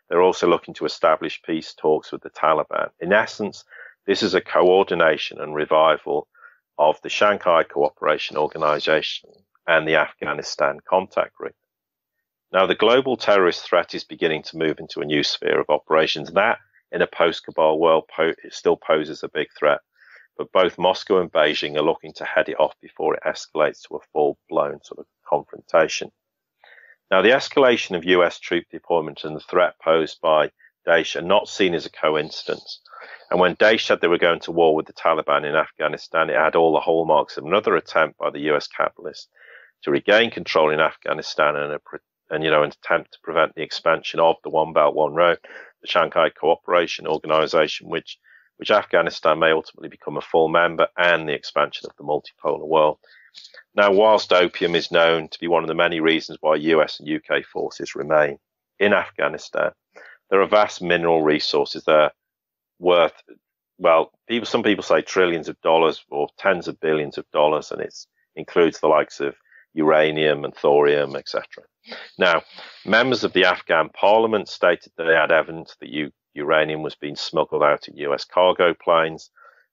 They're also looking to establish peace talks with the Taliban. In essence, this is a coordination and revival of the Shanghai Cooperation Organization and the Afghanistan Contact Group. Now, the global terrorist threat is beginning to move into a new sphere of operations. That, in a post-Cabal world, it still poses a big threat. But both Moscow and Beijing are looking to head it off before it escalates to a full-blown sort of confrontation. Now, the escalation of US troop deployment and the threat posed by Daesh are not seen as a coincidence. And when Daesh said they were going to war with the Taliban in Afghanistan, it had all the hallmarks of another attempt by the US capitalists to regain control in Afghanistan and an attempt to prevent the expansion of the One Belt, One Road, the Shanghai Cooperation Organization, which Afghanistan may ultimately become a full member, and the expansion of the multipolar world. Now, whilst opium is known to be one of the many reasons why US and UK forces remain in Afghanistan, there are vast mineral resources there worth, some people say trillions of dollars or tens of billions of dollars, and it includes the likes of uranium and thorium, etc. Now, members of the Afghan parliament stated that they had evidence that uranium was being smuggled out in US cargo planes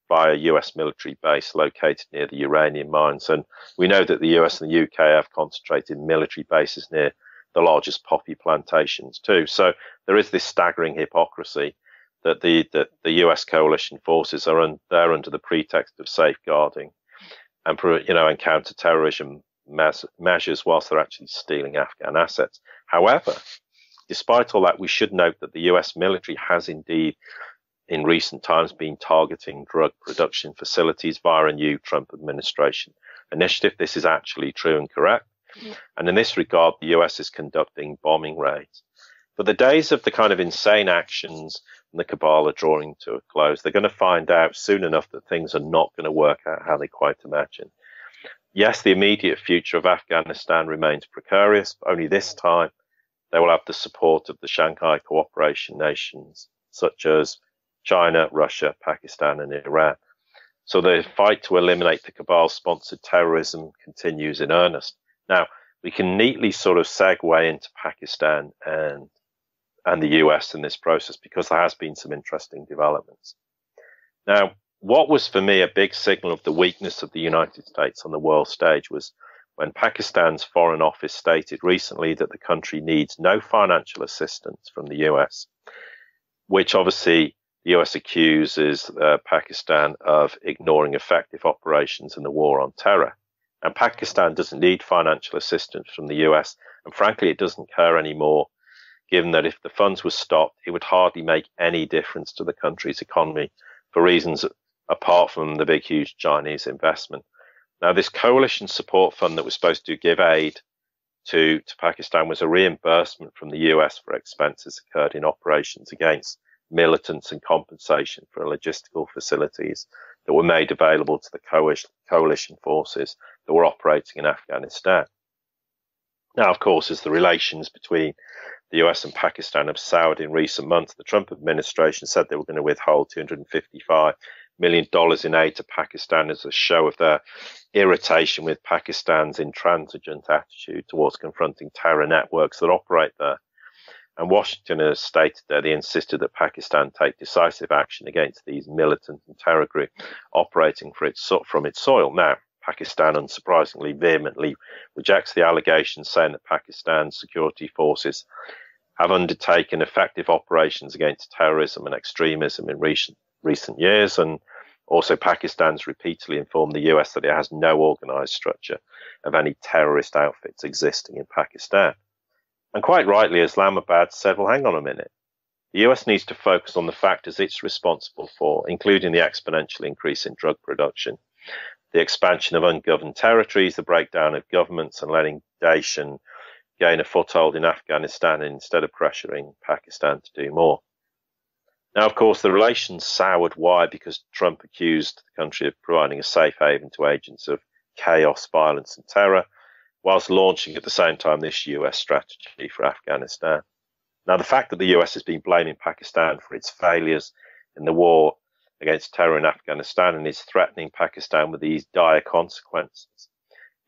by a US military base located near the uranium mines. And we know that the US and the UK have concentrated military bases near the largest poppy plantations too. So there is this staggering hypocrisy that the US coalition forces are there under the pretext of safeguarding and counter-terrorism measures whilst they're actually stealing Afghan assets. However, despite all that, we should note that the US military has indeed in recent times been targeting drug production facilities via a new Trump administration initiative. This is actually true and correct. And in this regard, the US is conducting bombing raids. But the days of the kind of insane actions and the cabal are drawing to a close. They're going to find out soon enough that things are not going to work out how they quite imagine. Yes, the immediate future of Afghanistan remains precarious, but only this time they will have the support of the Shanghai Cooperation nations, such as China, Russia, Pakistan, and Iran. So the fight to eliminate the cabal-sponsored terrorism continues in earnest. Now, we can neatly sort of segue into Pakistan and and the US in this process, because there has been some interesting developments. Now, what was for me a big signal of the weakness of the United States on the world stage was when Pakistan's Foreign Office stated recently that the country needs no financial assistance from the US, which obviously the US accuses Pakistan of ignoring effective operations in the war on terror. And Pakistan doesn't need financial assistance from the US, and frankly, it doesn't care anymore, given that if the funds were stopped, it would hardly make any difference to the country's economy for reasons apart from the big, huge Chinese investment. Now, this coalition support fund that was supposed to give aid to Pakistan was a reimbursement from the US for expenses incurred in operations against militants and compensation for logistical facilities that were made available to the coalition forces that were operating in Afghanistan. Now, of course, as the relations between the US and Pakistan have soured in recent months, the Trump administration said they were going to withhold $255 million in aid to Pakistan as a show of their irritation with Pakistan's intransigent attitude towards confronting terror networks that operate there. And Washington has stated that they insisted that Pakistan take decisive action against these militant and terror groups operating from its soil. Now, Pakistan, unsurprisingly, vehemently rejects the allegations, saying that Pakistan's security forces have undertaken effective operations against terrorism and extremism in recent years. And also, Pakistan's repeatedly informed the US that it has no organized structure of any terrorist outfits existing in Pakistan. And quite rightly, Islamabad said, well, hang on a minute. The US needs to focus on the factors it's responsible for, including the exponential increase in drug production, the expansion of ungoverned territories, the breakdown of governments, and letting Daesh gain a foothold in Afghanistan instead of pressuring Pakistan to do more. Now, of course, the relations soured. Why? Because Trump accused the country of providing a safe haven to agents of chaos, violence, and terror, whilst launching at the same time this US strategy for Afghanistan. Now, the fact that the US has been blaming Pakistan for its failures in the war against terror in Afghanistan and is threatening Pakistan with these dire consequences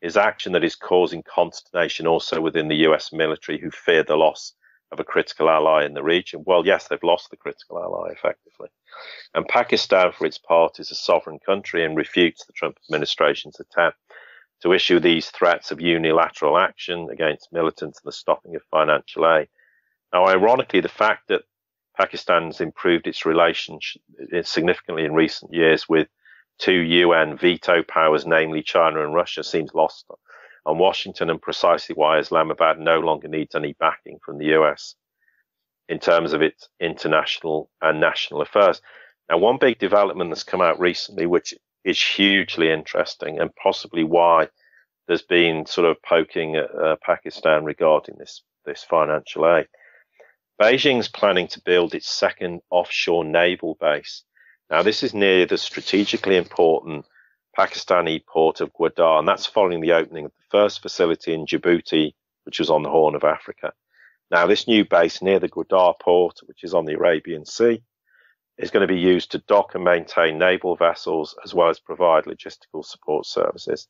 is action that is causing consternation also within the US military, who fear the loss of a critical ally in the region. Well, yes, they've lost the critical ally effectively. And Pakistan, for its part, is a sovereign country and refutes the Trump administration's attempt to issue these threats of unilateral action against militants and the stopping of financial aid. Now, ironically, the fact that Pakistan's improved its relationship significantly in recent years with two UN veto powers, namely China and Russia, seems lost on Washington, and precisely why Islamabad no longer needs any backing from the US in terms of its international and national affairs. Now, one big development that's come out recently, which is hugely interesting and possibly why there's been sort of poking at Pakistan regarding this financial aid. Beijing's planning to build its second offshore naval base. Now, this is near the strategically important Pakistani port of Gwadar, and that's following the opening of the first facility in Djibouti, which was on the Horn of Africa. Now, this new base near the Gwadar port, which is on the Arabian Sea, is going to be used to dock and maintain naval vessels, as well as provide logistical support services.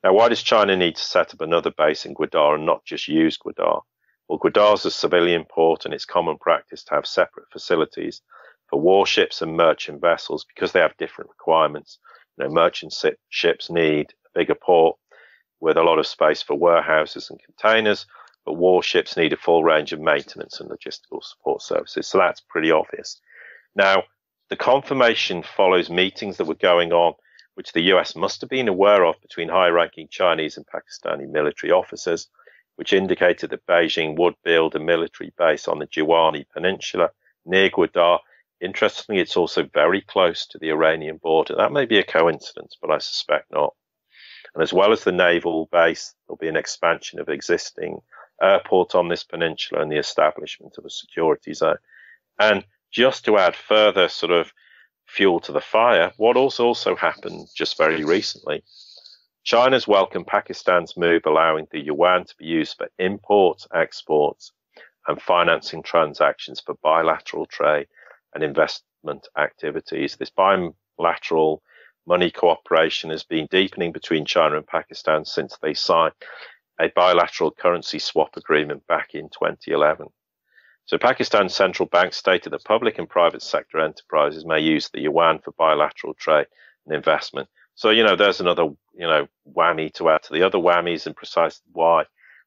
Now, why does China need to set up another base in Gwadar and not just use Gwadar? Well, Gwadar is a civilian port, and it's common practice to have separate facilities for warships and merchant vessels because they have different requirements. Merchant ships need a bigger port with a lot of space for warehouses and containers, but warships need a full range of maintenance and logistical support services. So that's pretty obvious. Now, the confirmation follows meetings that were going on, which the US must have been aware of, between high-ranking Chinese and Pakistani military officers, which indicated that Beijing would build a military base on the Jiwani Peninsula near Gwadar. Interestingly, it's also very close to the Iranian border. That may be a coincidence, but I suspect not. And as well as the naval base, there'll be an expansion of existing airport on this peninsula and the establishment of a security zone. And just to add further sort of fuel to the fire, what also happened just very recently, China's welcomed Pakistan's move, allowing the yuan to be used for imports, exports, and financing transactions for bilateral trade and investment activities. This bilateral money cooperation has been deepening between China and Pakistan since they signed a bilateral currency swap agreement back in 2011. So Pakistan's central bank stated that public and private sector enterprises may use the yuan for bilateral trade and investment. So, there's another, whammy to add to the other whammies, and precisely why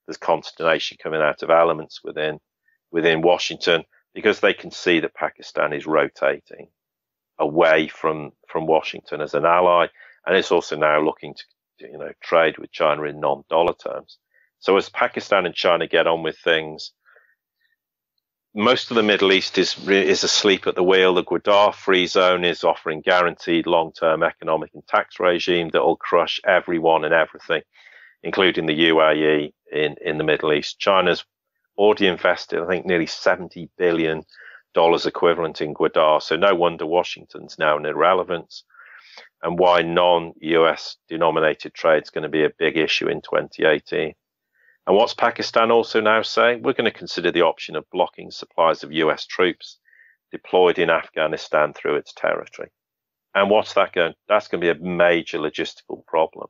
there's consternation coming out of elements within Washington, because they can see that Pakistan is rotating away from Washington as an ally, and it's also now looking to trade with China in non-dollar terms. So as Pakistan and China get on with things, most of the Middle East is asleep at the wheel. The Gwadar Free Zone is offering guaranteed long-term economic and tax regime that will crush everyone and everything, including the UAE in the Middle East. China's already invested, I think, nearly $70 billion equivalent in Gwadar. So no wonder Washington's now an irrelevance, and why non-US denominated trade is going to be a big issue in 2018. And what's Pakistan also now saying? We're going to consider the option of blocking supplies of US troops deployed in Afghanistan through its territory. And what's that going? That's going to be a major logistical problem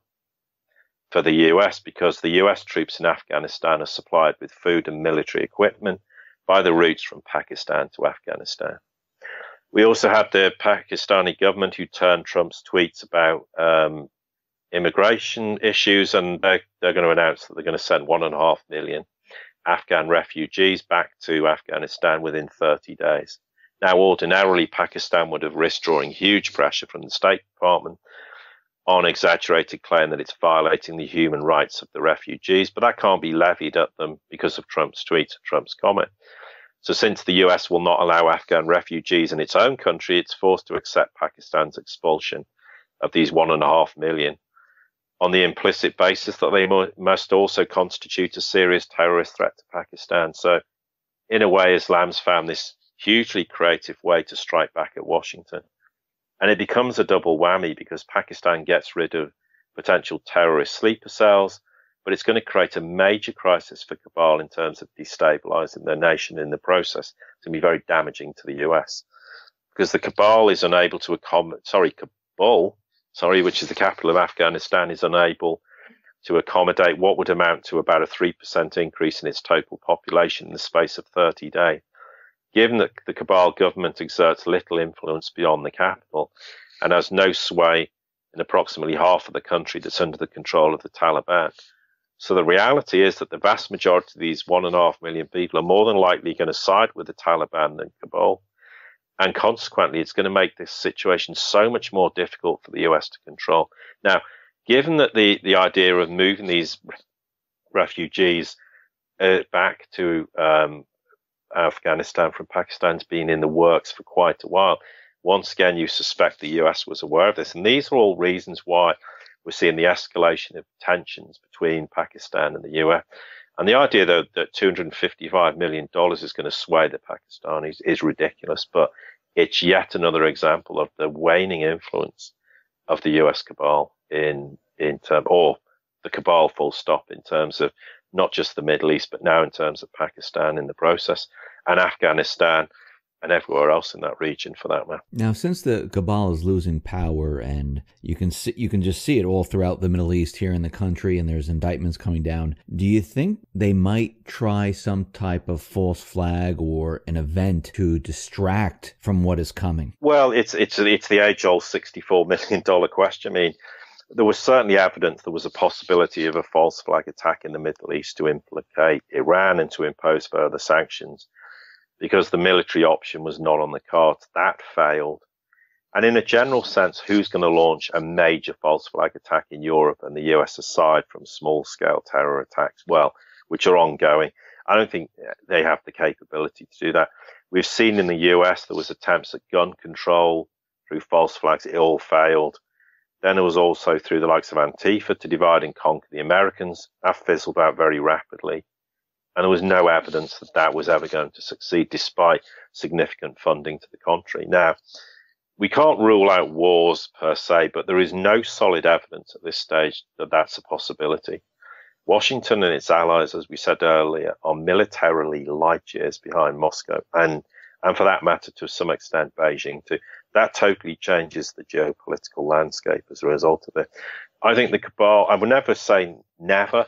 for the US, because the US troops in Afghanistan are supplied with food and military equipment by the routes from Pakistan to Afghanistan. We also had the Pakistani government who turned Trump's tweets about immigration issues, and they're going to announce that they're going to send 1.5 million Afghan refugees back to Afghanistan within 30 days. Now, ordinarily, Pakistan would have risked drawing huge pressure from the State Department on exaggerated claim that it's violating the human rights of the refugees, but that can't be levied at them because of Trump's tweets and Trump's comment. So since the US will not allow Afghan refugees in its own country, it's forced to accept Pakistan's expulsion of these 1.5 million on the implicit basis that they must also constitute a serious terrorist threat to Pakistan. So in a way, Islam's found this hugely creative way to strike back at Washington. And it becomes a double whammy, because Pakistan gets rid of potential terrorist sleeper cells, but it's going to create a major crisis for Kabul in terms of destabilizing their nation in the process. It's going to be very damaging to the US, because the Kabul is unable to Kabul, which is the capital of Afghanistan, is unable to accommodate what would amount to about a 3% increase in its total population in the space of 30 days. Given that the Kabul government exerts little influence beyond the capital and has no sway in approximately half of the country that's under the control of the Taliban. So the reality is that the vast majority of these 1.5 million people are more than likely going to side with the Taliban than Kabul. And consequently, it's going to make this situation so much more difficult for the US to control. Now, given that the idea of moving these refugees back to Afghanistan from Pakistan's been in the works for quite a while, once again, you suspect the US was aware of this. And these are all reasons why we're seeing the escalation of tensions between Pakistan and the US. And the idea, though, that $255 million is going to sway the Pakistanis is ridiculous, but it's yet another example of the waning influence of the US Cabal or the Cabal full stop, in terms of not just the Middle East, but now in terms of Pakistan in the process, and Afghanistan, and everywhere else in that region for that matter. Now, since the Cabal is losing power, and you can just see it all throughout the Middle East here in the country, and there's indictments coming down, do you think they might try some type of false flag or an event to distract from what is coming? Well, it's the age-old $64 million question. I mean, there was certainly evidence there was a possibility of a false flag attack in the Middle East to implicate Iran and to impose further sanctions, because the military option was not on the cards. That failed. And in a general sense, who's going to launch a major false flag attack in Europe and the US aside from small-scale terror attacks, which are ongoing? I don't think they have the capability to do that. We've seen in the US there was attempts at gun control through false flags. It all failed. Then there was also through the likes of Antifa to divide and conquer the Americans. That fizzled out very rapidly. And there was no evidence that that was ever going to succeed, despite significant funding to the contrary. Now, we can't rule out wars per se, but there is no solid evidence at this stage that that's a possibility. Washington and its allies, as we said earlier, are militarily light years behind Moscow, and for that matter, to some extent, Beijing too. That totally changes the geopolitical landscape as a result of it. I think the Cabal, I would never say never,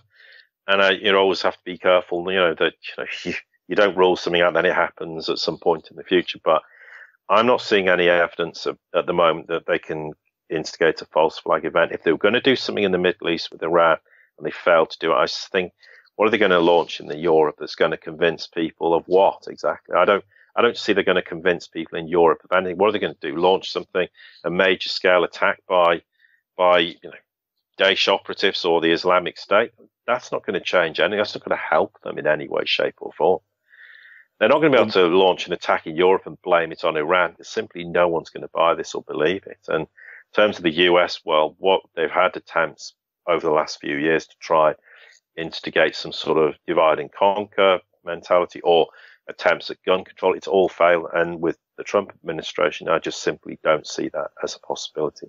and you always have to be careful, that you you don't rule something out, then it happens at some point in the future. But I'm not seeing any evidence at the moment that they can instigate a false flag event. If they were going to do something in the Middle East with Iran and they failed to do it, I think, what are they going to launch in Europe that's going to convince people of what exactly? I don't see they're going to convince people in Europe of anything. What are they going to do? Launch something, a major scale attack by Daesh operatives or the Islamic State? That's not going to change anything. That's not going to help them in any way, shape, or form. They're not going to be able to launch an attack in Europe and blame it on Iran, because simply no one's going to buy this or believe it. And in terms of the US, well, what they've had attempts over the last few years to try instigate some sort of divide and conquer mentality or attempts at gun control, it's all failed. And with the Trump administration, I just simply don't see that as a possibility.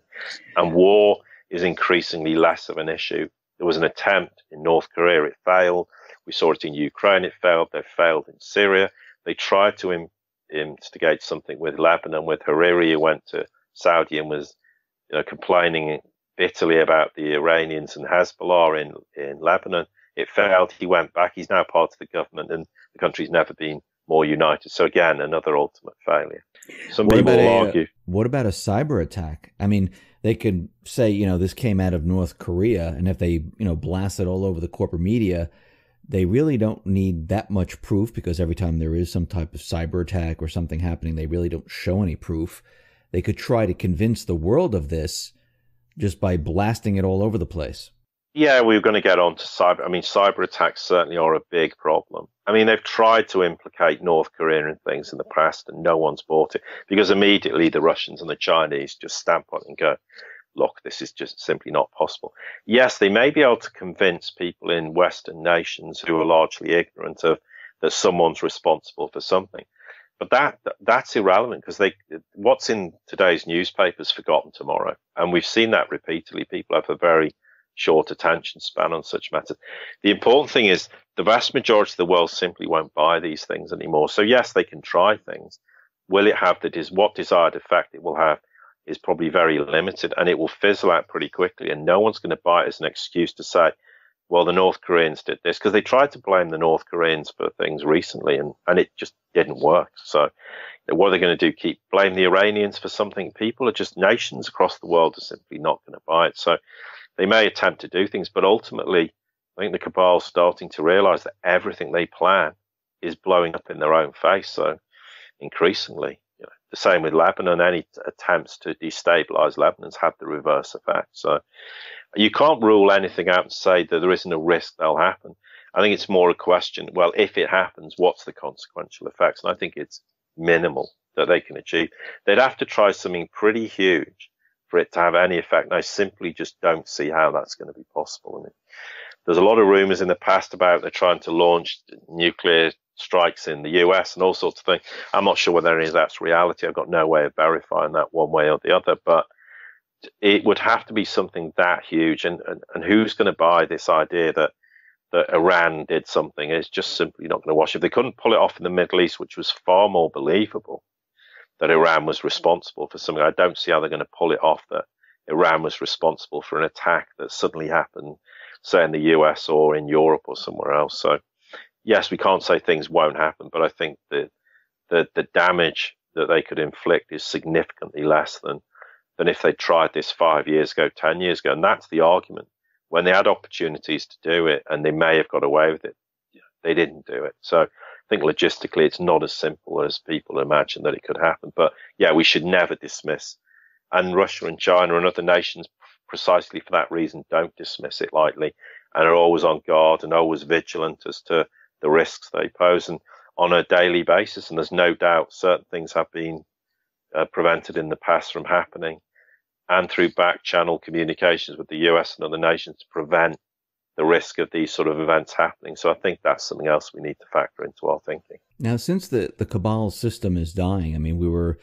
And war is increasingly less of an issue. There was an attempt in North Korea, it failed. We saw it in Ukraine, it failed. They failed in Syria. They tried to instigate something with Lebanon, with Hariri, who went to Saudi and was complaining bitterly about the Iranians and Hezbollah in Lebanon. It failed. He went back. He's now part of the government, and the country's never been more united. So again, another ultimate failure. Some people will argue. What about a cyber attack? I mean, they could say, this came out of North Korea, and if they, blast it all over the corporate media, they really don't need that much proof, because every time there is some type of cyber attack or something happening, they really don't show any proof. They could try to convince the world of this just by blasting it all over the place. Yeah, we're going to get on to cyber. I mean, cyber attacks certainly are a big problem. I mean, they've tried to implicate North Korea in things in the past, and no one's bought it, because immediately the Russians and the Chinese just stamp on it and go, look, this is just simply not possible. Yes, they may be able to convince people in Western nations who are largely ignorant of that someone's responsible for something. But that's irrelevant, because what's in today's newspaper is forgotten tomorrow. And we've seen that repeatedly. People have a very short attention span on such matters. The important thing is the vast majority of the world simply won't buy these things anymore. So yes, they can try things. Will it have what desired effect it will have is probably very limited, and it will fizzle out pretty quickly, and no one's going to buy it as an excuse to say, well, the North Koreans did this, because they tried to blame the North Koreans for things recently, and it just didn't work. So what are they going to do? Blame the Iranians for something? People are just, nations across the world are simply not going to buy it. So they may attempt to do things, but ultimately, I think the cabal's starting to realize that everything they plan is blowing up in their own face. So increasingly, the same with Lebanon, any attempts to destabilize Lebanon's had the reverse effect. So you can't rule anything out and say that there isn't a risk they'll happen. I think it's more a question, well, if it happens, what's the consequential effects? And I think it's minimal that they can achieve. They'd have to try something pretty huge for it to have any effect. And I simply just don't see how that's going to be possible. I mean, there's a lot of rumors in the past about they're trying to launch nuclear strikes in the US and all sorts of things. I'm not sure whether any of that's reality. I've got no way of verifying that one way or the other, but it would have to be something that huge. And who's going to buy this idea that Iran did something? It's just simply not going to wash. If they couldn't pull it off in the Middle East, which was far more believable, that Iran was responsible for something, I don't see how they're going to pull it off that Iran was responsible for an attack that suddenly happened, say, in the US or in Europe or somewhere else. So yes, we can't say things won't happen, but I think the damage that they could inflict is significantly less than if they tried this 5 years ago, 10 years ago. And that's the argument. When they had opportunities to do it, and they may have got away with it, they didn't do it. So I think logistically it's not as simple as people imagine that it could happen. But yeah, we should never dismiss. And Russia and China and other nations, precisely for that reason, don't dismiss it lightly and are always on guard and always vigilant as to the risks they pose, and on a daily basis. And there's no doubt certain things have been prevented in the past from happening, and through back channel communications with the US and other nations to prevent the risk of these sort of events happening. So I think that's something else we need to factor into our thinking. Now, since the cabal system is dying, I mean, we were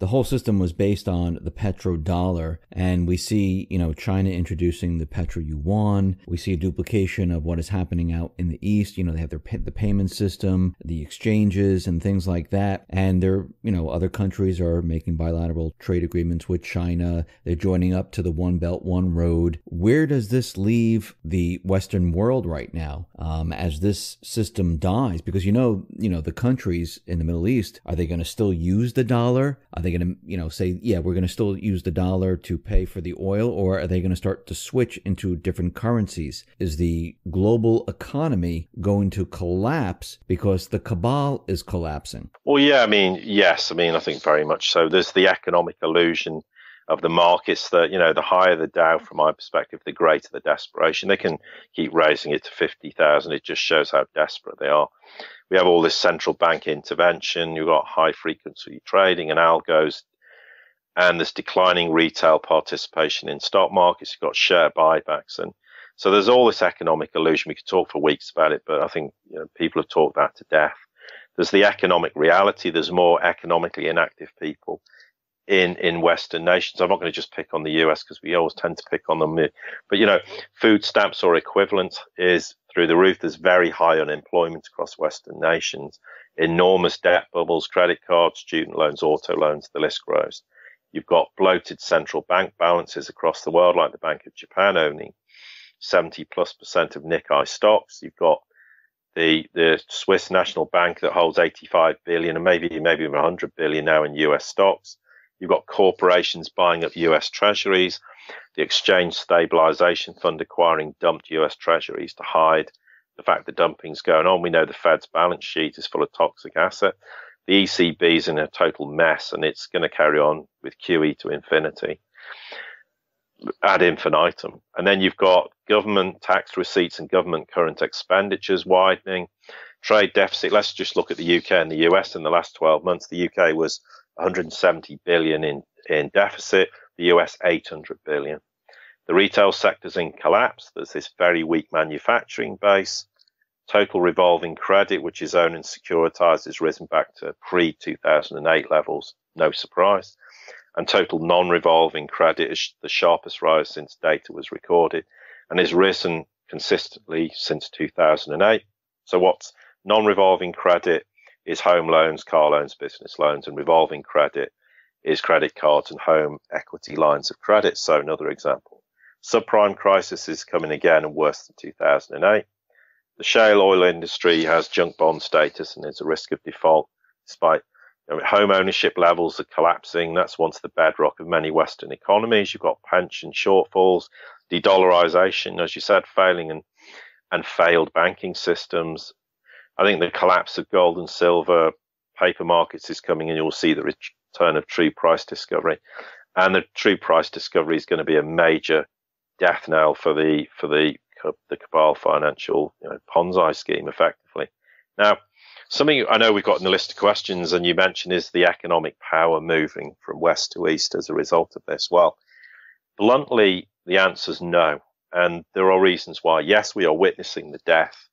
the whole system was based on the petrodollar. And we see, China introducing the petro-yuan. We see a duplication of what is happening out in the East. They have the payment system, the exchanges and things like that. And other countries are making bilateral trade agreements with China. They're joining up to the One Belt, One Road. Where does this leave the Western world right now as this system dies? Because, the countries in the Middle East, are they going to still use the dollar? Are they going to, say, yeah, we're going to still use the dollar to pay for the oil, or are they going to start to switch into different currencies? Is the global economy going to collapse because the cabal is collapsing? Well, yeah, yes, I think very much so. There's the economic illusion of the markets that, the higher the Dow, from my perspective, the greater the desperation. They can keep raising it to 50,000. It just shows how desperate they are. We have all this central bank intervention. You've got high frequency trading and algos, and there's declining retail participation in stock markets. You've got share buybacks. And so there's all this economic illusion. We could talk for weeks about it, but I think people have talked that to death. There's the economic reality. There's more economically inactive people in Western nations. I'm not going to just pick on the US because we always tend to pick on them. But, food stamps or equivalent is through the roof. There's very high unemployment across Western nations, enormous debt bubbles, credit cards, student loans, auto loans, the list grows. You've got bloated central bank balances across the world, like the Bank of Japan owning 70+% of Nikkei stocks. You've got the Swiss National Bank that holds 85 billion and maybe 100 billion now in US stocks. You've got corporations buying up US treasuries, the Exchange Stabilization Fund acquiring dumped US treasuries to hide the fact that dumping's going on. We know the Fed's balance sheet is full of toxic asset. The ECB is in a total mess, and it's going to carry on with QE to infinity, ad infinitum. And then you've got government tax receipts and government current expenditures widening, trade deficit. Let's just look at the UK and the US in the last 12 months. The UK was 170 billion in deficit, the US 800 billion. The retail sector's in collapse. There's this very weak manufacturing base. Total revolving credit, which is owned and securitized, has risen back to pre-2008 levels. No surprise. And total non-revolving credit is the sharpest rise since data was recorded and has risen consistently since 2008. So what's non-revolving credit is home loans, car loans, business loans, and revolving credit is credit cards and home equity lines of credit. So another example. Subprime crisis is coming again and worse than 2008. The shale oil industry has junk bond status and there's a risk of default despite home ownership levels are collapsing. That's once the bedrock of many Western economies. You've got pension shortfalls, de-dollarization, as you said, failing and failed banking systems. I think the collapse of gold and silver paper markets is coming, and you'll see the return of true price discovery. And the true price discovery is going to be a major death knell for the cabal financial Ponzi scheme, effectively. Now, something I know we've got in the list of questions, and you mentioned, is the economic power moving from west to east as a result of this? Well, bluntly, the answer is no. And there are reasons why. Yes, we are witnessing the death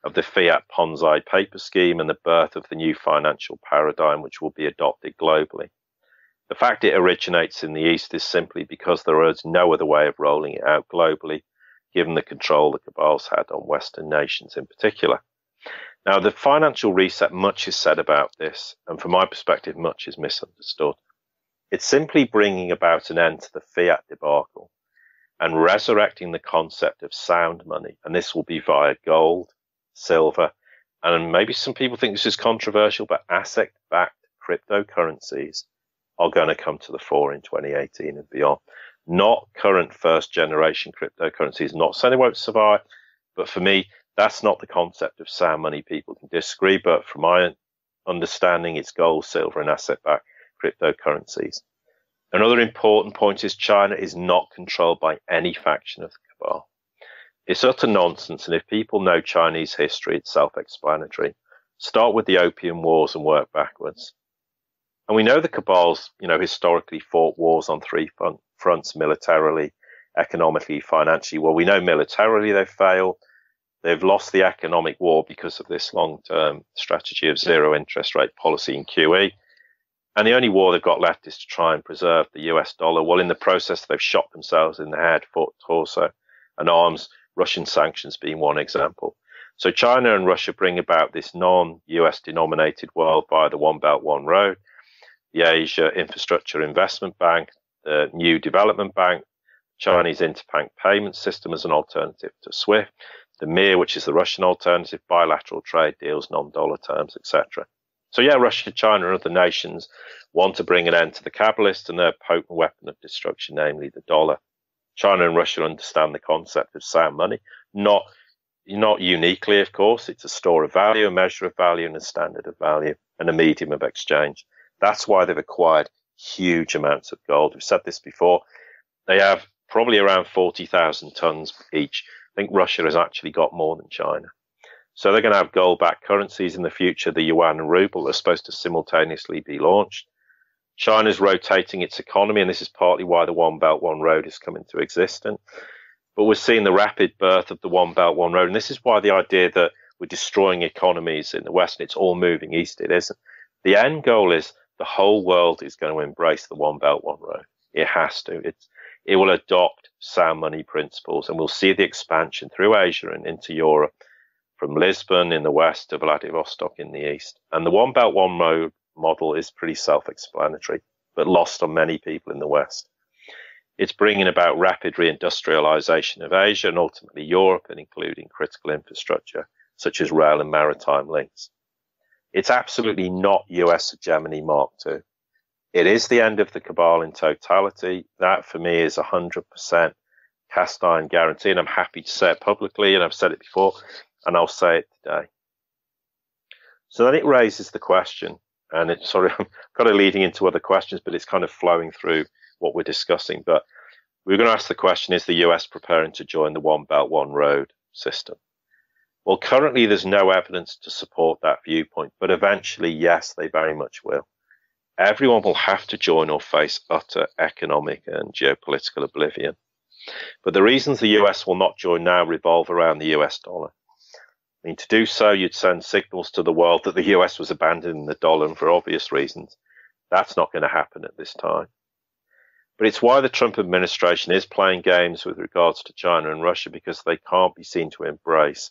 of the fiat Ponzi paper scheme and the birth of the new financial paradigm, which will be adopted globally. The fact it originates in the East is simply because there is no other way of rolling it out globally, given the control the cabals had on Western nations in particular. Now, the financial reset, much is said about this, and from my perspective, much is misunderstood. It's simply bringing about an end to the fiat debacle and resurrecting the concept of sound money, and this will be via gold, silver, and maybe some people think this is controversial, but asset-backed cryptocurrencies are going to come to the fore in 2018 and beyond. Not current first-generation cryptocurrencies. Not saying they won't survive, but for me, that's not the concept of sound money. People can disagree, but from my understanding, it's gold, silver, and asset-backed cryptocurrencies. Another important point is China is not controlled by any faction of the cabal. It's utter nonsense, and if people know Chinese history, it's self-explanatory. Start with the Opium Wars and work backwards. And we know the cabals, historically fought wars on three fronts: militarily, economically, financially. Well, we know militarily they've failed. They've lost the economic war because of this long-term strategy of zero interest rate policy in QE. And the only war they've got left is to try and preserve the US dollar. Well, in the process, they've shot themselves in the head, foot, torso, and arms, Russian sanctions being one example. So China and Russia bring about this non-US denominated world via the One Belt, One Road, the Asia Infrastructure Investment Bank, the New Development Bank, Chinese interbank payment system as an alternative to SWIFT, the MIR, which is the Russian alternative, bilateral trade deals, non-dollar terms, etc. So yeah, Russia, China, and other nations want to bring an end to the Kabbalists and their potent weapon of destruction, namely the dollar. China and Russia understand the concept of sound money, not uniquely, of course. It's a store of value, a measure of value, and a standard of value, and a medium of exchange. That's why they've acquired huge amounts of gold. We've said this before. They have probably around 40,000 tons each. I think Russia has actually got more than China. So they're going to have gold-backed currencies in the future. The yuan and ruble are supposed to simultaneously be launched. China's rotating its economy, and this is partly why the One Belt, One Road is coming to existence. But we're seeing the rapid birth of the One Belt, One Road, and this is why the idea that we're destroying economies in the West and it's all moving east, it isn't. The end goal is the whole world is going to embrace the One Belt, One Road. It has to. It will adopt sound money principles, and we'll see the expansion through Asia and into Europe, from Lisbon in the west to Vladivostok in the east. And the One Belt, One Road model is pretty self-explanatory, but lost on many people in the West. It's bringing about rapid reindustrialization of Asia and ultimately Europe, and including critical infrastructure such as rail and maritime links. It's absolutely not US hegemony Mark II. It is the end of the cabal in totality. That for me is 100% cast iron guarantee, and I'm happy to say it publicly, and I've said it before, and I'll say it today. So then it raises the question, and it's sort of kind of leading into other questions, but it's kind of flowing through what we're discussing. But we're going to ask the question, is the US preparing to join the One Belt, One Road system? Well, currently there's no evidence to support that viewpoint, but eventually, yes, they very much will. Everyone will have to join or face utter economic and geopolitical oblivion. But the reasons the US will not join now revolve around the US dollar. I mean, to do so, you'd send signals to the world that the US was abandoning the dollar, and for obvious reasons, that's not going to happen at this time. But it's why the Trump administration is playing games with regards to China and Russia, because they can't be seen to embrace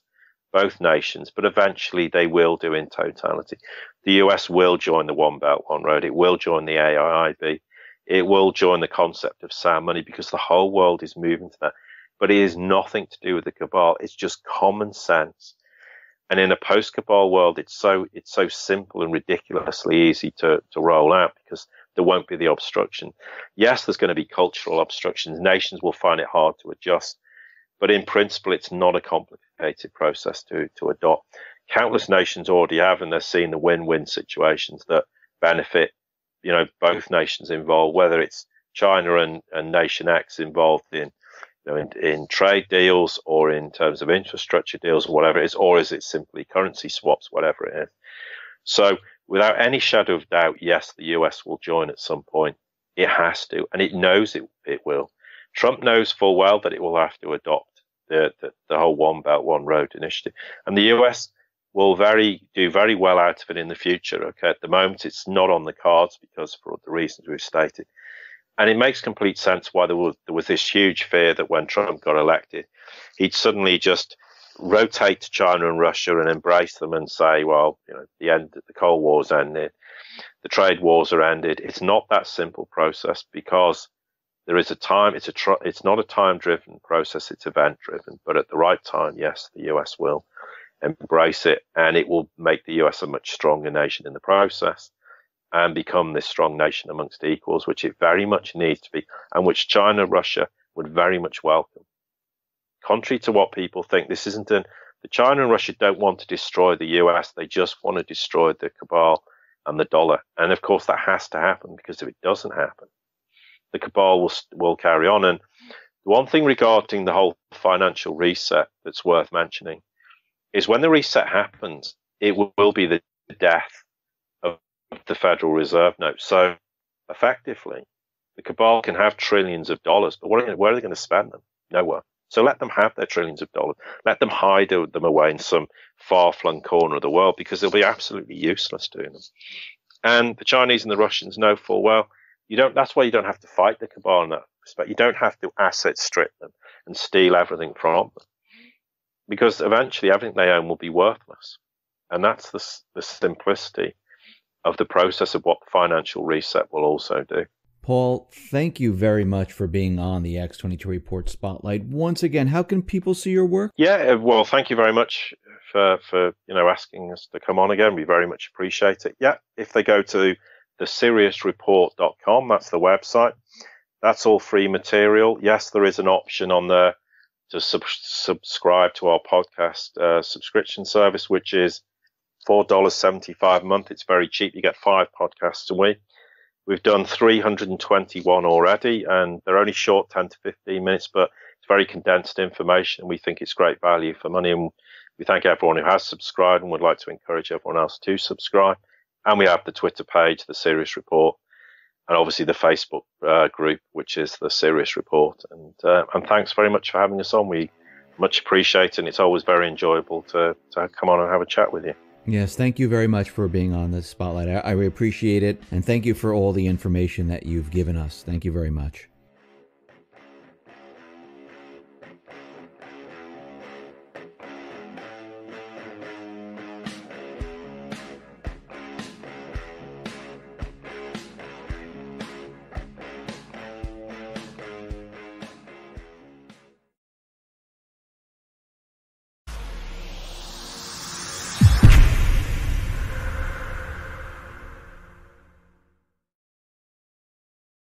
both nations, but eventually they will do in totality. The US will join the One Belt, One Road. It will join the AIIB. It will join the concept of sound money, because the whole world is moving to that. But it is nothing to do with the cabal. It's just common sense. And in a post-cabal world, it's so simple and ridiculously easy to roll out, because there won't be the obstruction. Yes, there's going to be cultural obstructions. Nations will find it hard to adjust. But in principle, it's not a complicated process to adopt. Countless nations already have, and they're seeing the win-win situations that benefit, both nations involved, whether it's China and Nation X involved in trade deals or in terms of infrastructure deals or whatever it is, or is it simply currency swaps, whatever it is. So without any shadow of doubt, yes, the US will join at some point. It has to, and it knows it will. Trump knows full well that it will have to adopt the whole One Belt, One Road initiative. And the US will do very well out of it in the future. Okay, at the moment, it's not on the cards because for the reasons we've stated. And it makes complete sense why there was this huge fear that when Trump got elected, he'd suddenly just rotate to China and Russia and embrace them and say, well, the Cold War's ended, the trade wars are ended. It's not that simple process, because there is a time. It's not a time-driven process. It's event-driven. But at the right time, yes, the US will embrace it, and it will make the US a much stronger nation in the process and become this strong nation amongst equals, which it very much needs to be, and which China, Russia would very much welcome. Contrary to what people think, the China and Russia don't want to destroy the US. They just want to destroy the cabal and the dollar. And of course, that has to happen, because if it doesn't happen, the cabal will carry on. And the one thing regarding the whole financial reset that's worth mentioning is when the reset happens, it will be the death of the Federal Reserve note. So effectively, the cabal can have trillions of dollars, but where are they going to spend them? Nowhere. So let them have their trillions of dollars. Let them hide them away in some far-flung corner of the world, because they'll be absolutely useless doing them. And the Chinese and the Russians know full well that's why you don't have to fight the cabal in that respect. You don't have to asset strip them and steal everything from them, because eventually everything they own will be worthless. And that's the simplicity of the process of what financial reset will also do. Paul, thank you very much for being on the X22 Report Spotlight. Once again, how can people see your work? Yeah, well, thank you very much for asking us to come on again. We very much appreciate it. Yeah, if they go to thesiriusreport.com, that's the website. That's all free material. Yes, there is an option on there to subscribe to our podcast subscription service, which is $4.75 a month. It's very cheap. You get 5 podcasts a week. We've done 321 already, and they're only short, 10 to 15 minutes, but it's very condensed information. We think it's great value for money, and we thank everyone who has subscribed and would like to encourage everyone else to subscribe. And we have the Twitter page, The Sirius Report, and obviously the Facebook group, which is The Sirius Report. And thanks very much for having us on. We much appreciate it, and it's always very enjoyable to come on and have a chat with you. Yes, thank you very much for being on the Spotlight. I appreciate it, and thank you for all the information that you've given us. Thank you very much.